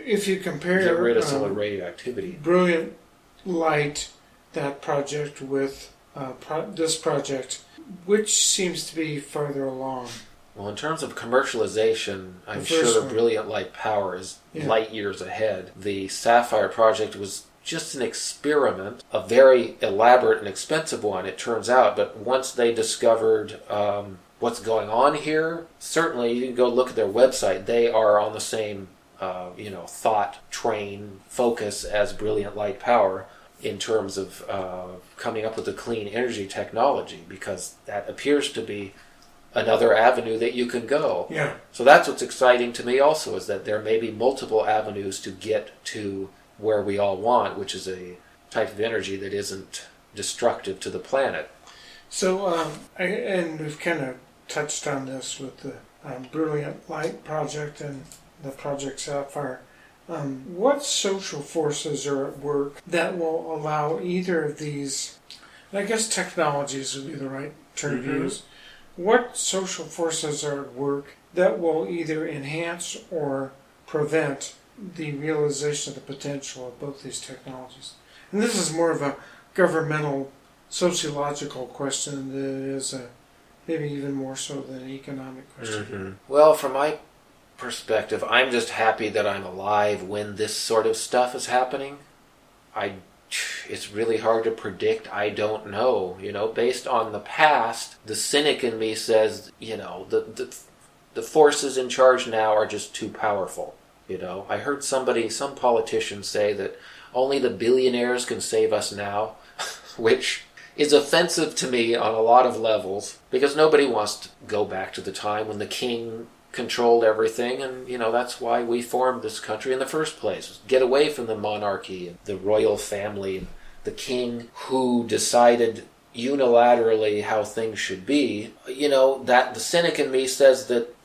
if you compare get rid of some of the radioactivity. Brilliant Light, that project, with this project, which seems to be farther along? Well, in terms of commercialization, I'm The first sure one. Brilliant Light Power is light years ahead. The Safire Project was just an experiment, a very elaborate and expensive one, it turns out. But once they discovered what's going on here, certainly you can go look at their website. They are on the same thought train focus as Brilliant Light Power in terms of coming up with a clean energy technology, because that appears to be another avenue that you can go. Yeah. So that's what's exciting to me also, is that there may be multiple avenues to get to where we all want, which is a type of energy that isn't destructive to the planet. So, and we've kind of touched on this with the Brilliant Light Project and the Project Sapphire. What social forces are at work that will allow either of these, and I guess technologies would be the right term to use, what social forces are at work that will either enhance or prevent the realization of the potential of both these technologies? And this is more of a governmental, sociological question than it is maybe even more so than an economic question. Well, from my perspective, I'm just happy that I'm alive when this sort of stuff is happening. It's really hard to predict. I don't know. Based on the past, the cynic in me says, the forces in charge now are just too powerful. I heard some politician say that only the billionaires can save us now, which is offensive to me on a lot of levels, because nobody wants to go back to the time when the king controlled everything, and that's why we formed this country in the first place. Get away from the monarchy and the royal family, the king who decided unilaterally how things should be. That the cynic in me says that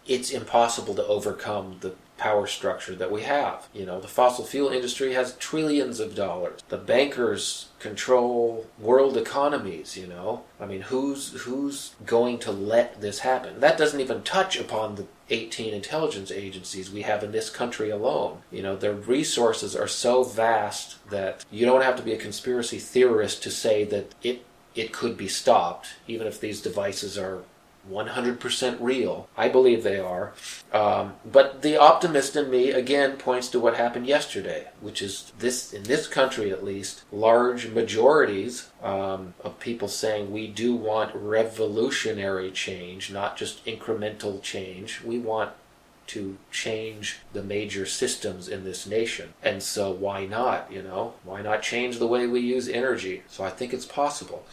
it's impossible to overcome the power structure that we have. The fossil fuel industry has trillions of dollars. The bankers control world economies, who's going to let this happen? That doesn't even touch upon the 18 intelligence agencies we have in this country alone. Their resources are so vast that you don't have to be a conspiracy theorist to say that it could be stopped, even if these devices are 100% real. I believe they are. But the optimist in me, again, points to what happened yesterday, which is in this country at least, large majorities of people saying we do want revolutionary change, not just incremental change. We want to change the major systems in this nation. And so why not, Why not change the way we use energy? So I think it's possible.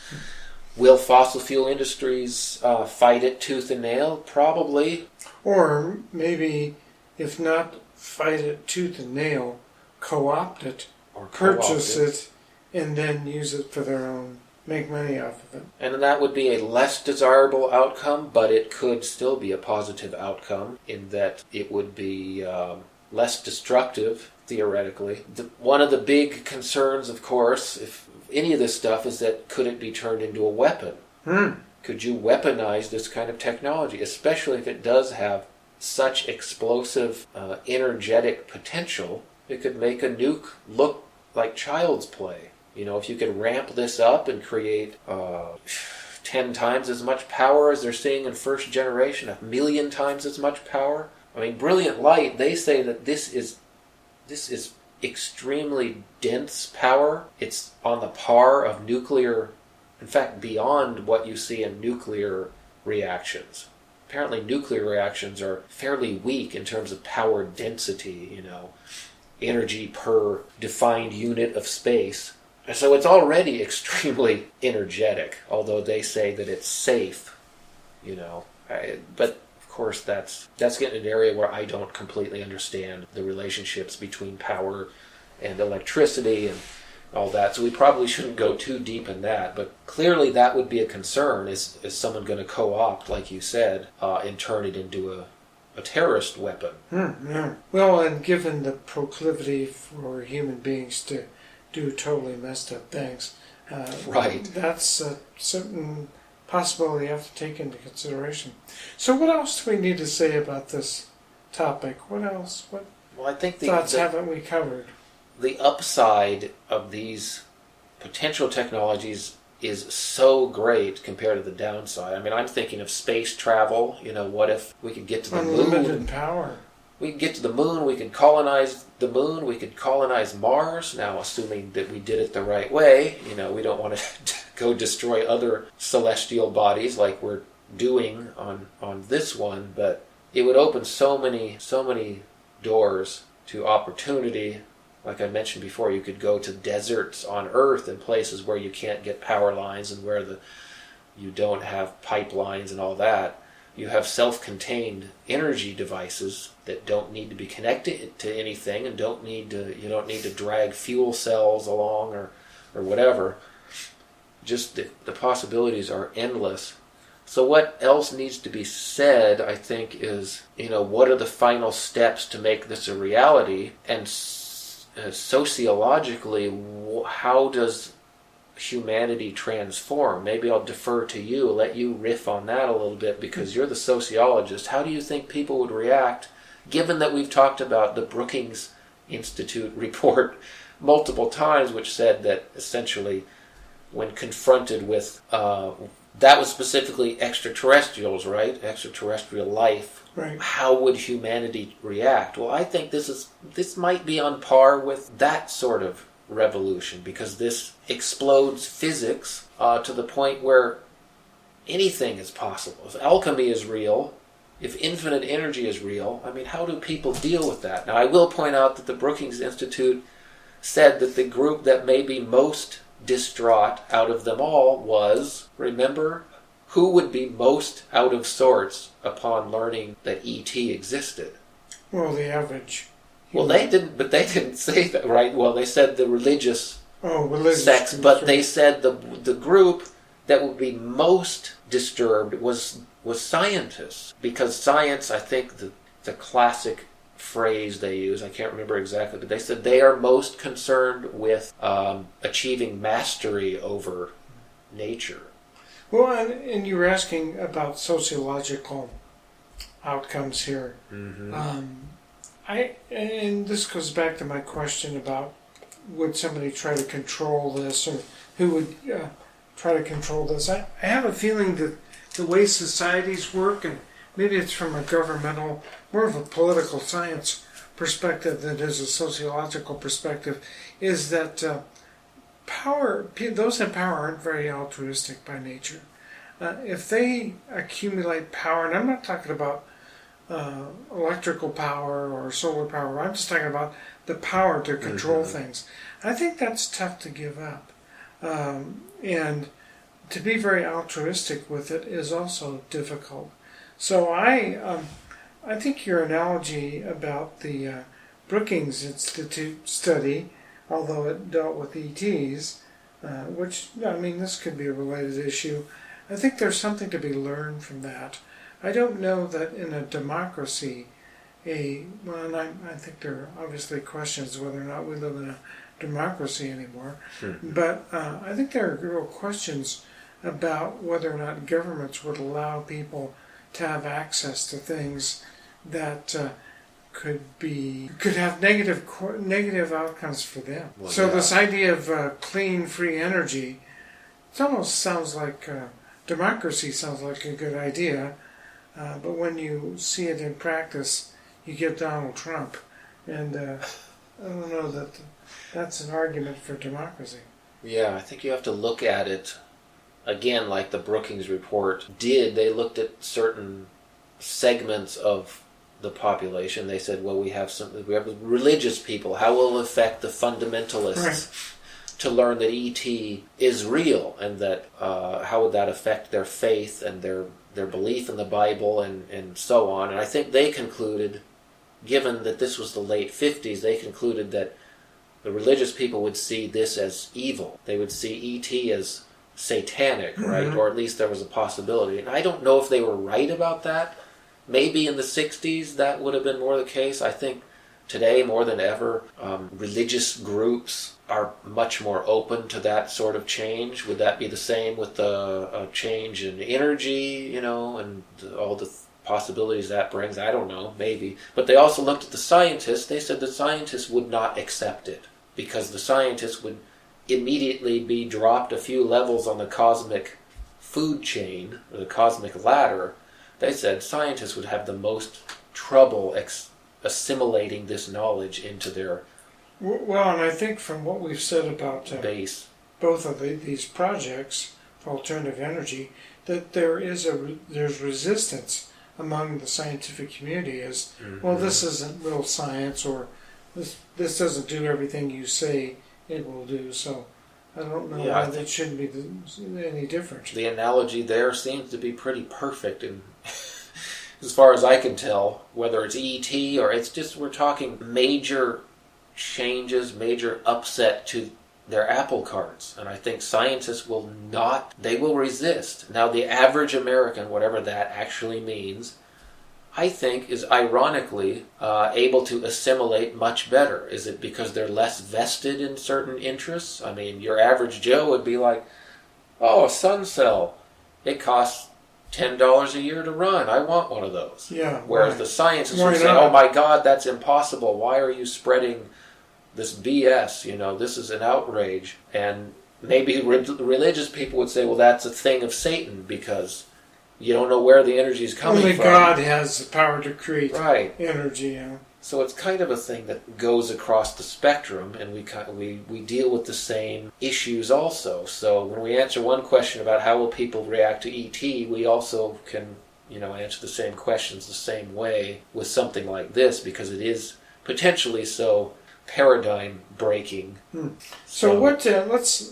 Will fossil fuel industries fight it tooth and nail? Probably. Or maybe, if not fight it tooth and nail, co-opt it, or purchase it, and then use it for their own, make money off of it. And that would be a less desirable outcome, but it could still be a positive outcome in that it would be less destructive, theoretically. One of the big concerns, of course, if any of this stuff, is that could it be turned into a weapon? Could you weaponize this kind of technology, especially if it does have such explosive, energetic potential? It could make a nuke look like child's play. If you could ramp this up and create 10 times as much power as they're seeing in first generation, 1 million times as much power. Brilliant light, they say that this is extremely dense power. It's on the par of nuclear, in fact, beyond what you see in nuclear reactions. Apparently nuclear reactions are fairly weak in terms of power density, energy per defined unit of space. So it's already extremely energetic, although they say that it's safe, But of course, that's getting an area where I don't completely understand the relationships between power and electricity and all that. So we probably shouldn't go too deep in that. But clearly that would be a concern. Is someone going to co-opt, like you said, and turn it into a terrorist weapon? Yeah. Well, and given the proclivity for human beings to do totally messed up things, right, that's a certain possibility you have to take into consideration. So what else do we need to say about this topic? What else? What I think thoughts haven't we covered? The upside of these potential technologies is so great compared to the downside. I mean, I'm thinking of space travel. What if we could get to the moon? Unlimited power. We could get to the moon, we could colonize the moon, we could colonize Mars. Now, assuming that we did it the right way, we don't want to go destroy other celestial bodies like we're doing on this one, but it would open so many doors to opportunity. Like I mentioned before, you could go to deserts on Earth and places where you can't get power lines and where you don't have pipelines and all that. You have self-contained energy devices that don't need to be connected to anything and you don't need to drag fuel cells along or whatever. Just the possibilities are endless. So what else needs to be said, I think, is, what are the final steps to make this a reality? And sociologically, how does humanity transform? Maybe I'll defer to you, let you riff on that a little bit, because you're the sociologist. How do you think people would react, given that we've talked about the Brookings Institute report multiple times, which said that essentially when confronted with, that was specifically extraterrestrials, right? Extraterrestrial life. Right. How would humanity react? Well, I think this might be on par with that sort of revolution, because this explodes physics to the point where anything is possible. If alchemy is real, if infinite energy is real, how do people deal with that? Now, I will point out that the Brookings Institute said that the group that may be most distraught out of them all was, remember, who would be most out of sorts upon learning that E.T. existed? Well, the average. Well, they didn't say that, right? Well, they said the religious sects, but they said the group that would be most disturbed was scientists, because science, I think the classic phrase they use, I can't remember exactly, but they said they are most concerned with achieving mastery over nature. Well, and you were asking about sociological outcomes here. Mm-hmm. And this goes back to my question about would somebody try to control this, or who would try to control this. I have a feeling that the way societies work, and maybe it's from a governmental, more of a political science perspective than it is a sociological perspective, is that those in power aren't very altruistic by nature. If they accumulate power, and I'm not talking about electrical power or solar power, I'm just talking about the power to control things. I think that's tough to give up. And to be very altruistic with it is also difficult. So I think your analogy about the Brookings Institute study, although it dealt with ETs, which, this could be a related issue, I think there's something to be learned from that. I don't know that in a democracy, I think there are obviously questions whether or not we live in a democracy anymore, but I think there are real questions about whether or not governments would allow people to have access to things that could have negative outcomes for them. Well, so this idea of clean, free energy, it almost sounds like democracy sounds like a good idea, but when you see it in practice, you get Donald Trump, and I don't know that that's an argument for democracy. Yeah, I think you have to look at it again, like the Brookings report did. They looked at certain segments of the population. They said, well, we have religious people. How will it affect the fundamentalists to learn that E.T. is real, and that how would that affect their faith and their belief in the Bible and so on? And I think they concluded, given that this was the late 50s, they concluded that the religious people would see this as evil. They would see E.T. as satanic, right? Or at least there was a possibility. And I don't know if they were right about that. Maybe in the 60s that would have been more the case. I think today, more than ever, religious groups are much more open to that sort of change. Would that be the same with the change in energy, and all the possibilities that brings? I don't know, maybe. But they also looked at the scientists. They said the scientists would not accept it, because the scientists would immediately be dropped a few levels on the cosmic food chain, or the cosmic ladder, they said scientists would have the most trouble assimilating this knowledge into their Well, and I think from what we've said about base. both of these projects for alternative energy, that there's resistance among the scientific community as, well, this isn't real science, or this doesn't do everything you say it will do, so I don't know why that shouldn't be any different. The analogy there seems to be pretty perfect, and as far as I can tell, whether it's ET or it's just, we're talking major changes, major upset to their apple carts, and I think scientists will resist. Now, the average American, whatever that actually means, I think is ironically able to assimilate much better. Is it because they're less vested in certain interests? I mean, your average Joe would be like, oh, a sun cell, it costs $10 a year to run. I want one of those. Yeah. Whereas the scientists would say, oh my God, that's impossible. Why are you spreading this BS? This is an outrage. And maybe religious people would say, well, that's a thing of Satan because you don't know where the energy is coming from. Only God has the power to create energy. So it's kind of a thing that goes across the spectrum, and we deal with the same issues also. So when we answer one question about how will people react to ET, we also can answer the same questions the same way with something like this, because it is potentially so paradigm breaking. So let's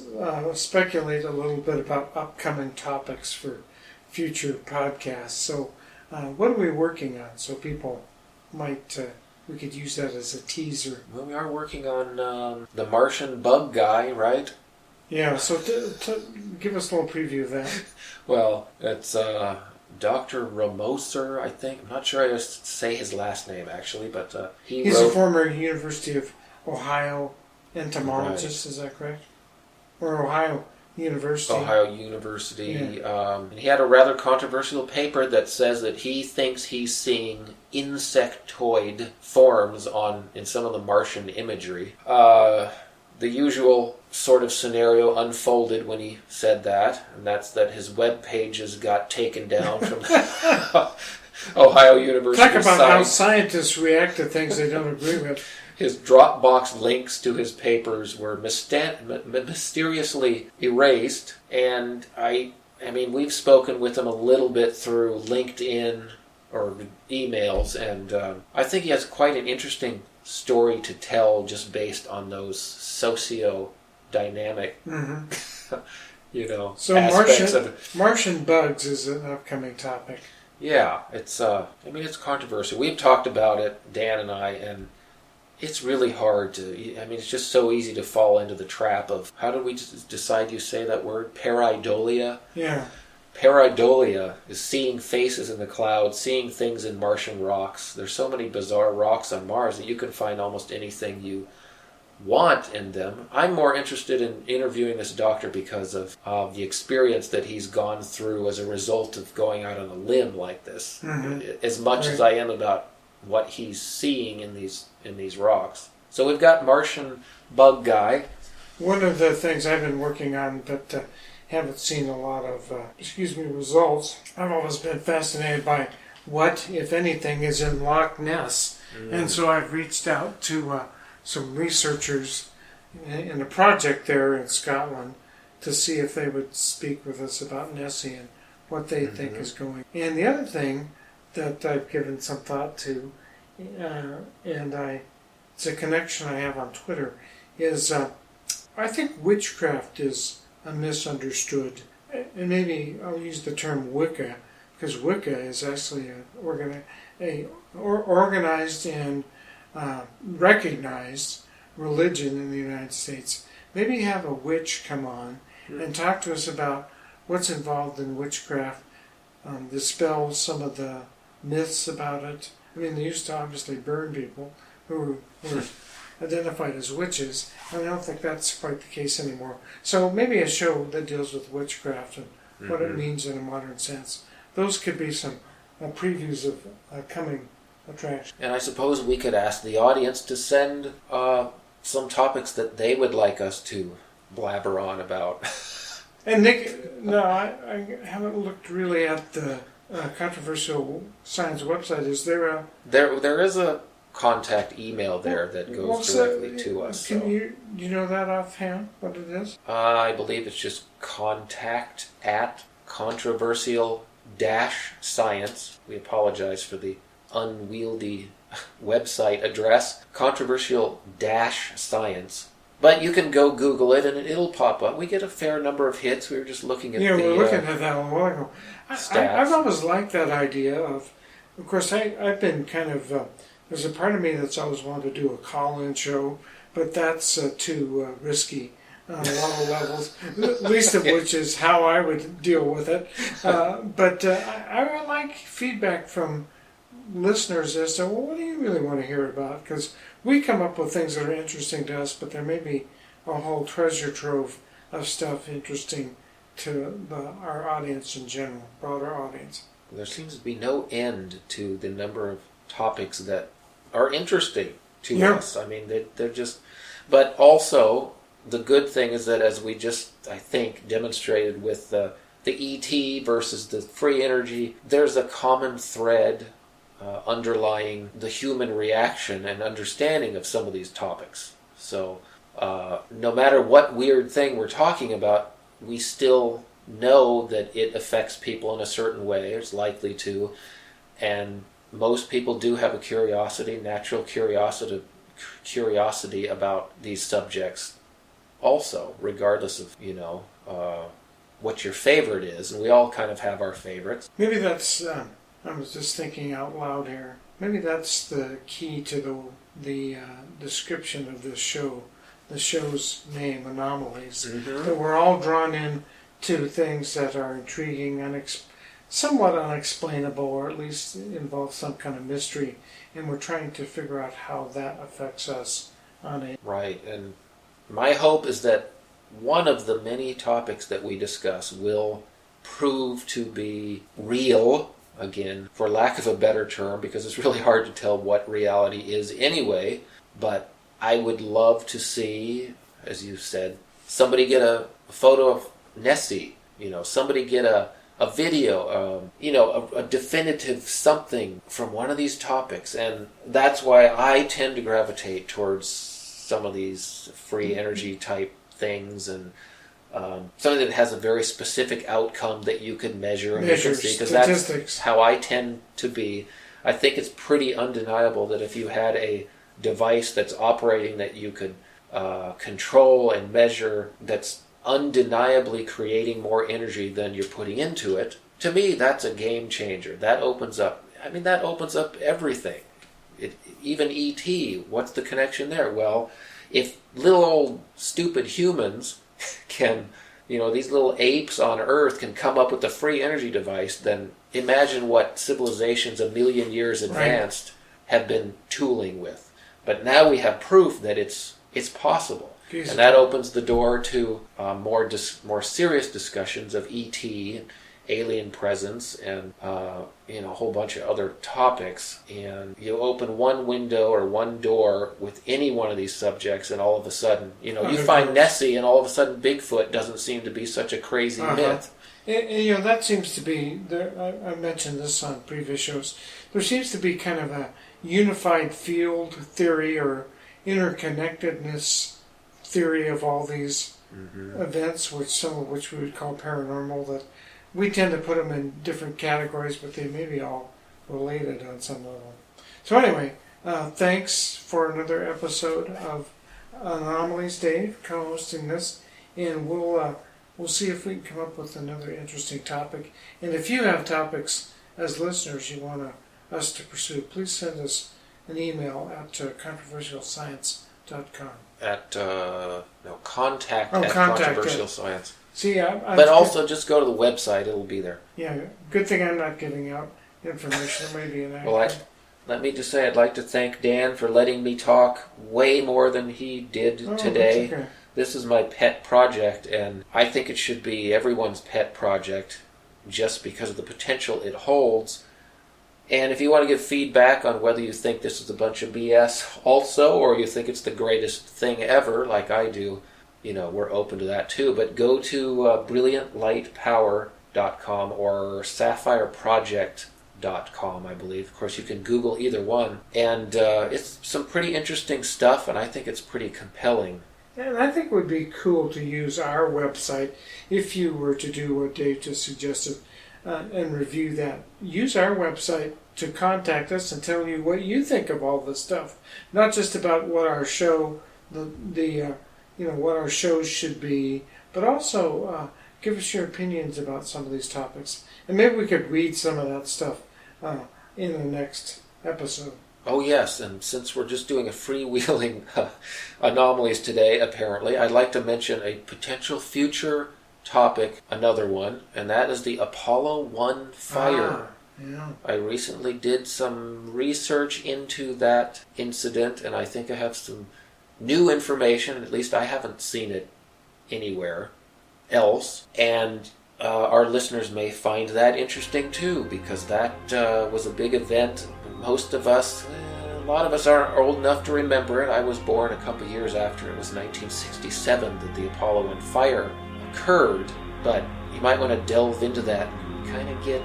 speculate a little bit about upcoming topics for future podcasts. So what are we working on? So people might, we could use that as a teaser. Well, we are working on the Martian bug guy, right? Yeah, so give us a little preview of that. Well, it's Dr. Ramoser, I think. I'm not sure how to say his last name, actually, but he's a former University of Ohio entomologist, is that correct? Or Ohio University. Yeah. And he had a rather controversial paper that says that he thinks he's seeing insectoid forms in some of the Martian imagery. The usual sort of scenario unfolded when he said that, and that's that his web pages got taken down from Ohio University. Talk about how scientists react to things they don't agree with. His Dropbox links to his papers were mysteriously erased, and I mean, we've spoken with him a little bit through LinkedIn or emails, and I think he has quite an interesting story to tell just based on those socio-dynamic, so aspects of it. Martian bugs is an upcoming topic. Yeah, it's it's controversial. We've talked about it, Dan and I, and it's really hard it's just so easy to fall into the trap of, how did we decide you say that word? Pareidolia? Yeah. Pareidolia is seeing faces in the clouds, seeing things in Martian rocks. There's so many bizarre rocks on Mars that you can find almost anything you want in them. I'm more interested in interviewing this doctor because of the experience that he's gone through as a result of going out on a limb like this, as much as I am about what he's seeing in these rocks. So we've got Martian bug guy. One of the things I've been working on, but haven't seen a lot of results. I've always been fascinated by what, if anything, is in Loch Ness, and so I've reached out to some researchers in a project there in Scotland to see if they would speak with us about Nessie and what they think is going. And the other thing that I've given some thought to, and it's a connection I have on Twitter, is I think witchcraft is misunderstood. And maybe I'll use the term Wicca, because Wicca is actually an organized and recognized religion in the United States. Maybe have a witch come on and talk to us about what's involved in witchcraft, dispel some of the myths about it. I mean, they used to obviously burn people who were identified as witches, and I don't think that's quite the case anymore. So maybe a show that deals with witchcraft and what it means in a modern sense. Those could be some previews of coming attractions. And I suppose we could ask the audience to send some topics that they would like us to blabber on about. And Nick, no, I haven't looked really at the Controversial Science website. Is there a... There is a contact email there that goes directly to us. Can you know that offhand, what it is? I believe it's just contact@controversial-science. We apologize for the unwieldy website address, controversial-science. But you can go Google it and it'll pop up. We get a fair number of hits. We were just looking at we're looking at that a while ago. I've always liked that idea of course, I've been kind of, there's a part of me that's always wanted to do a call-in show, but that's too risky on a lot of levels, least of which is how I would deal with it. But I would like feedback from listeners as to, well, what do you really want to hear about? Because we come up with things that are interesting to us, but there may be a whole treasure trove of stuff interesting to our audience in general, broader audience. There seems to be no end to the number of topics that are interesting to us. I mean, they're just... But also, the good thing is that as we just, I think, demonstrated with the ET versus the free energy, there's a common thread underlying the human reaction and understanding of some of these topics. So no matter what weird thing we're talking about, we still know that it affects people in a certain way. It's likely to. And most people do have a natural curiosity about these subjects also, regardless of, what your favorite is. And we all kind of have our favorites. Maybe that's... I was just thinking out loud here. Maybe that's the key to the description of this show. The show's name, Anomalies. Mm-hmm. That we're all drawn in to things that are intriguing, somewhat unexplainable, or at least involve some kind of mystery, and we're trying to figure out how that affects us on a... Right, and my hope is that one of the many topics that we discuss will prove to be real, again, for lack of a better term, because it's really hard to tell what reality is anyway, but I would love to see, as you said, somebody get a photo of Nessie, somebody get a video, a definitive something from one of these topics. And that's why I tend to gravitate towards some of these free energy type things and something that has a very specific outcome that you can measure and you can see, because that's how I tend to be. I think it's pretty undeniable that if you had a device that's operating that you could control and measure, that's undeniably creating more energy than you're putting into it, to me that's a game changer. That opens up everything. Even E.T., what's the connection there? Well, if little old stupid humans can, these little apes on Earth can come up with a free energy device, then imagine what civilizations a million years advanced have been tooling with. But now we have proof that it's possible. And that opens the door to more serious discussions of ET, alien presence, and a whole bunch of other topics. And you open one window or one door with any one of these subjects, and all of a sudden, you find Nessie, and all of a sudden Bigfoot doesn't seem to be such a crazy myth. And, that seems to be, I mentioned this on previous shows, there seems to be kind of a unified field theory or interconnectedness theory of all these events, some of which we would call paranormal, that we tend to put them in different categories, but they may be all related on some level. So anyway, thanks for another episode of Anomalies, Dave, co-hosting this, and we'll see if we can come up with another interesting topic. And if you have topics as listeners you want us to pursue, please send us an email at controversialscience.com. Contact at Controversial Science. See, but also just go to the website; it'll be there. Yeah, good thing I'm not giving out information. It may be an accident. Well, let me just say, I'd like to thank Dan for letting me talk way more than he did today. That's okay. This is my pet project, and I think it should be everyone's pet project, just because of the potential it holds. And if you want to give feedback on whether you think this is a bunch of BS also, or you think it's the greatest thing ever, like I do, we're open to that too. But go to brilliantlightpower.com or safireproject.com, I believe. Of course, you can Google either one. And it's some pretty interesting stuff, and I think it's pretty compelling. And I think it would be cool to use our website if you were to do what Dave just suggested and review that. Use our website to contact us and tell you what you think of all this stuff. Not just about what our show, what our shows should be, but also give us your opinions about some of these topics. And maybe we could read some of that stuff in the next episode. Oh, yes, and since we're just doing a freewheeling anomalies today, apparently, I'd like to mention a potential future topic, another one, and that is the Apollo 1 fire. Yeah. I recently did some research into that incident, and I think I have some new information. At least I haven't seen it anywhere else, and our listeners may find that interesting too, because that was a big event. Most of us, a lot of us aren't old enough to remember it. I was born a couple years after. It was 1967 that the Apollo 1 fire occurred, but you might want to delve into that and kind of get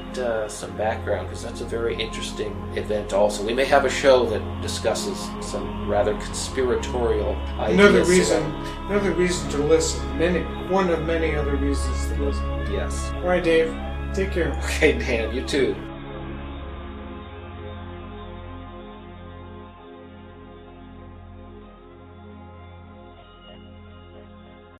some background, because that's a very interesting event also. We may have a show that discusses some rather conspiratorial ideas. Another reason to listen. One of many other reasons to listen. Yes. All right, Dave. Take care. Okay, Dan, you too.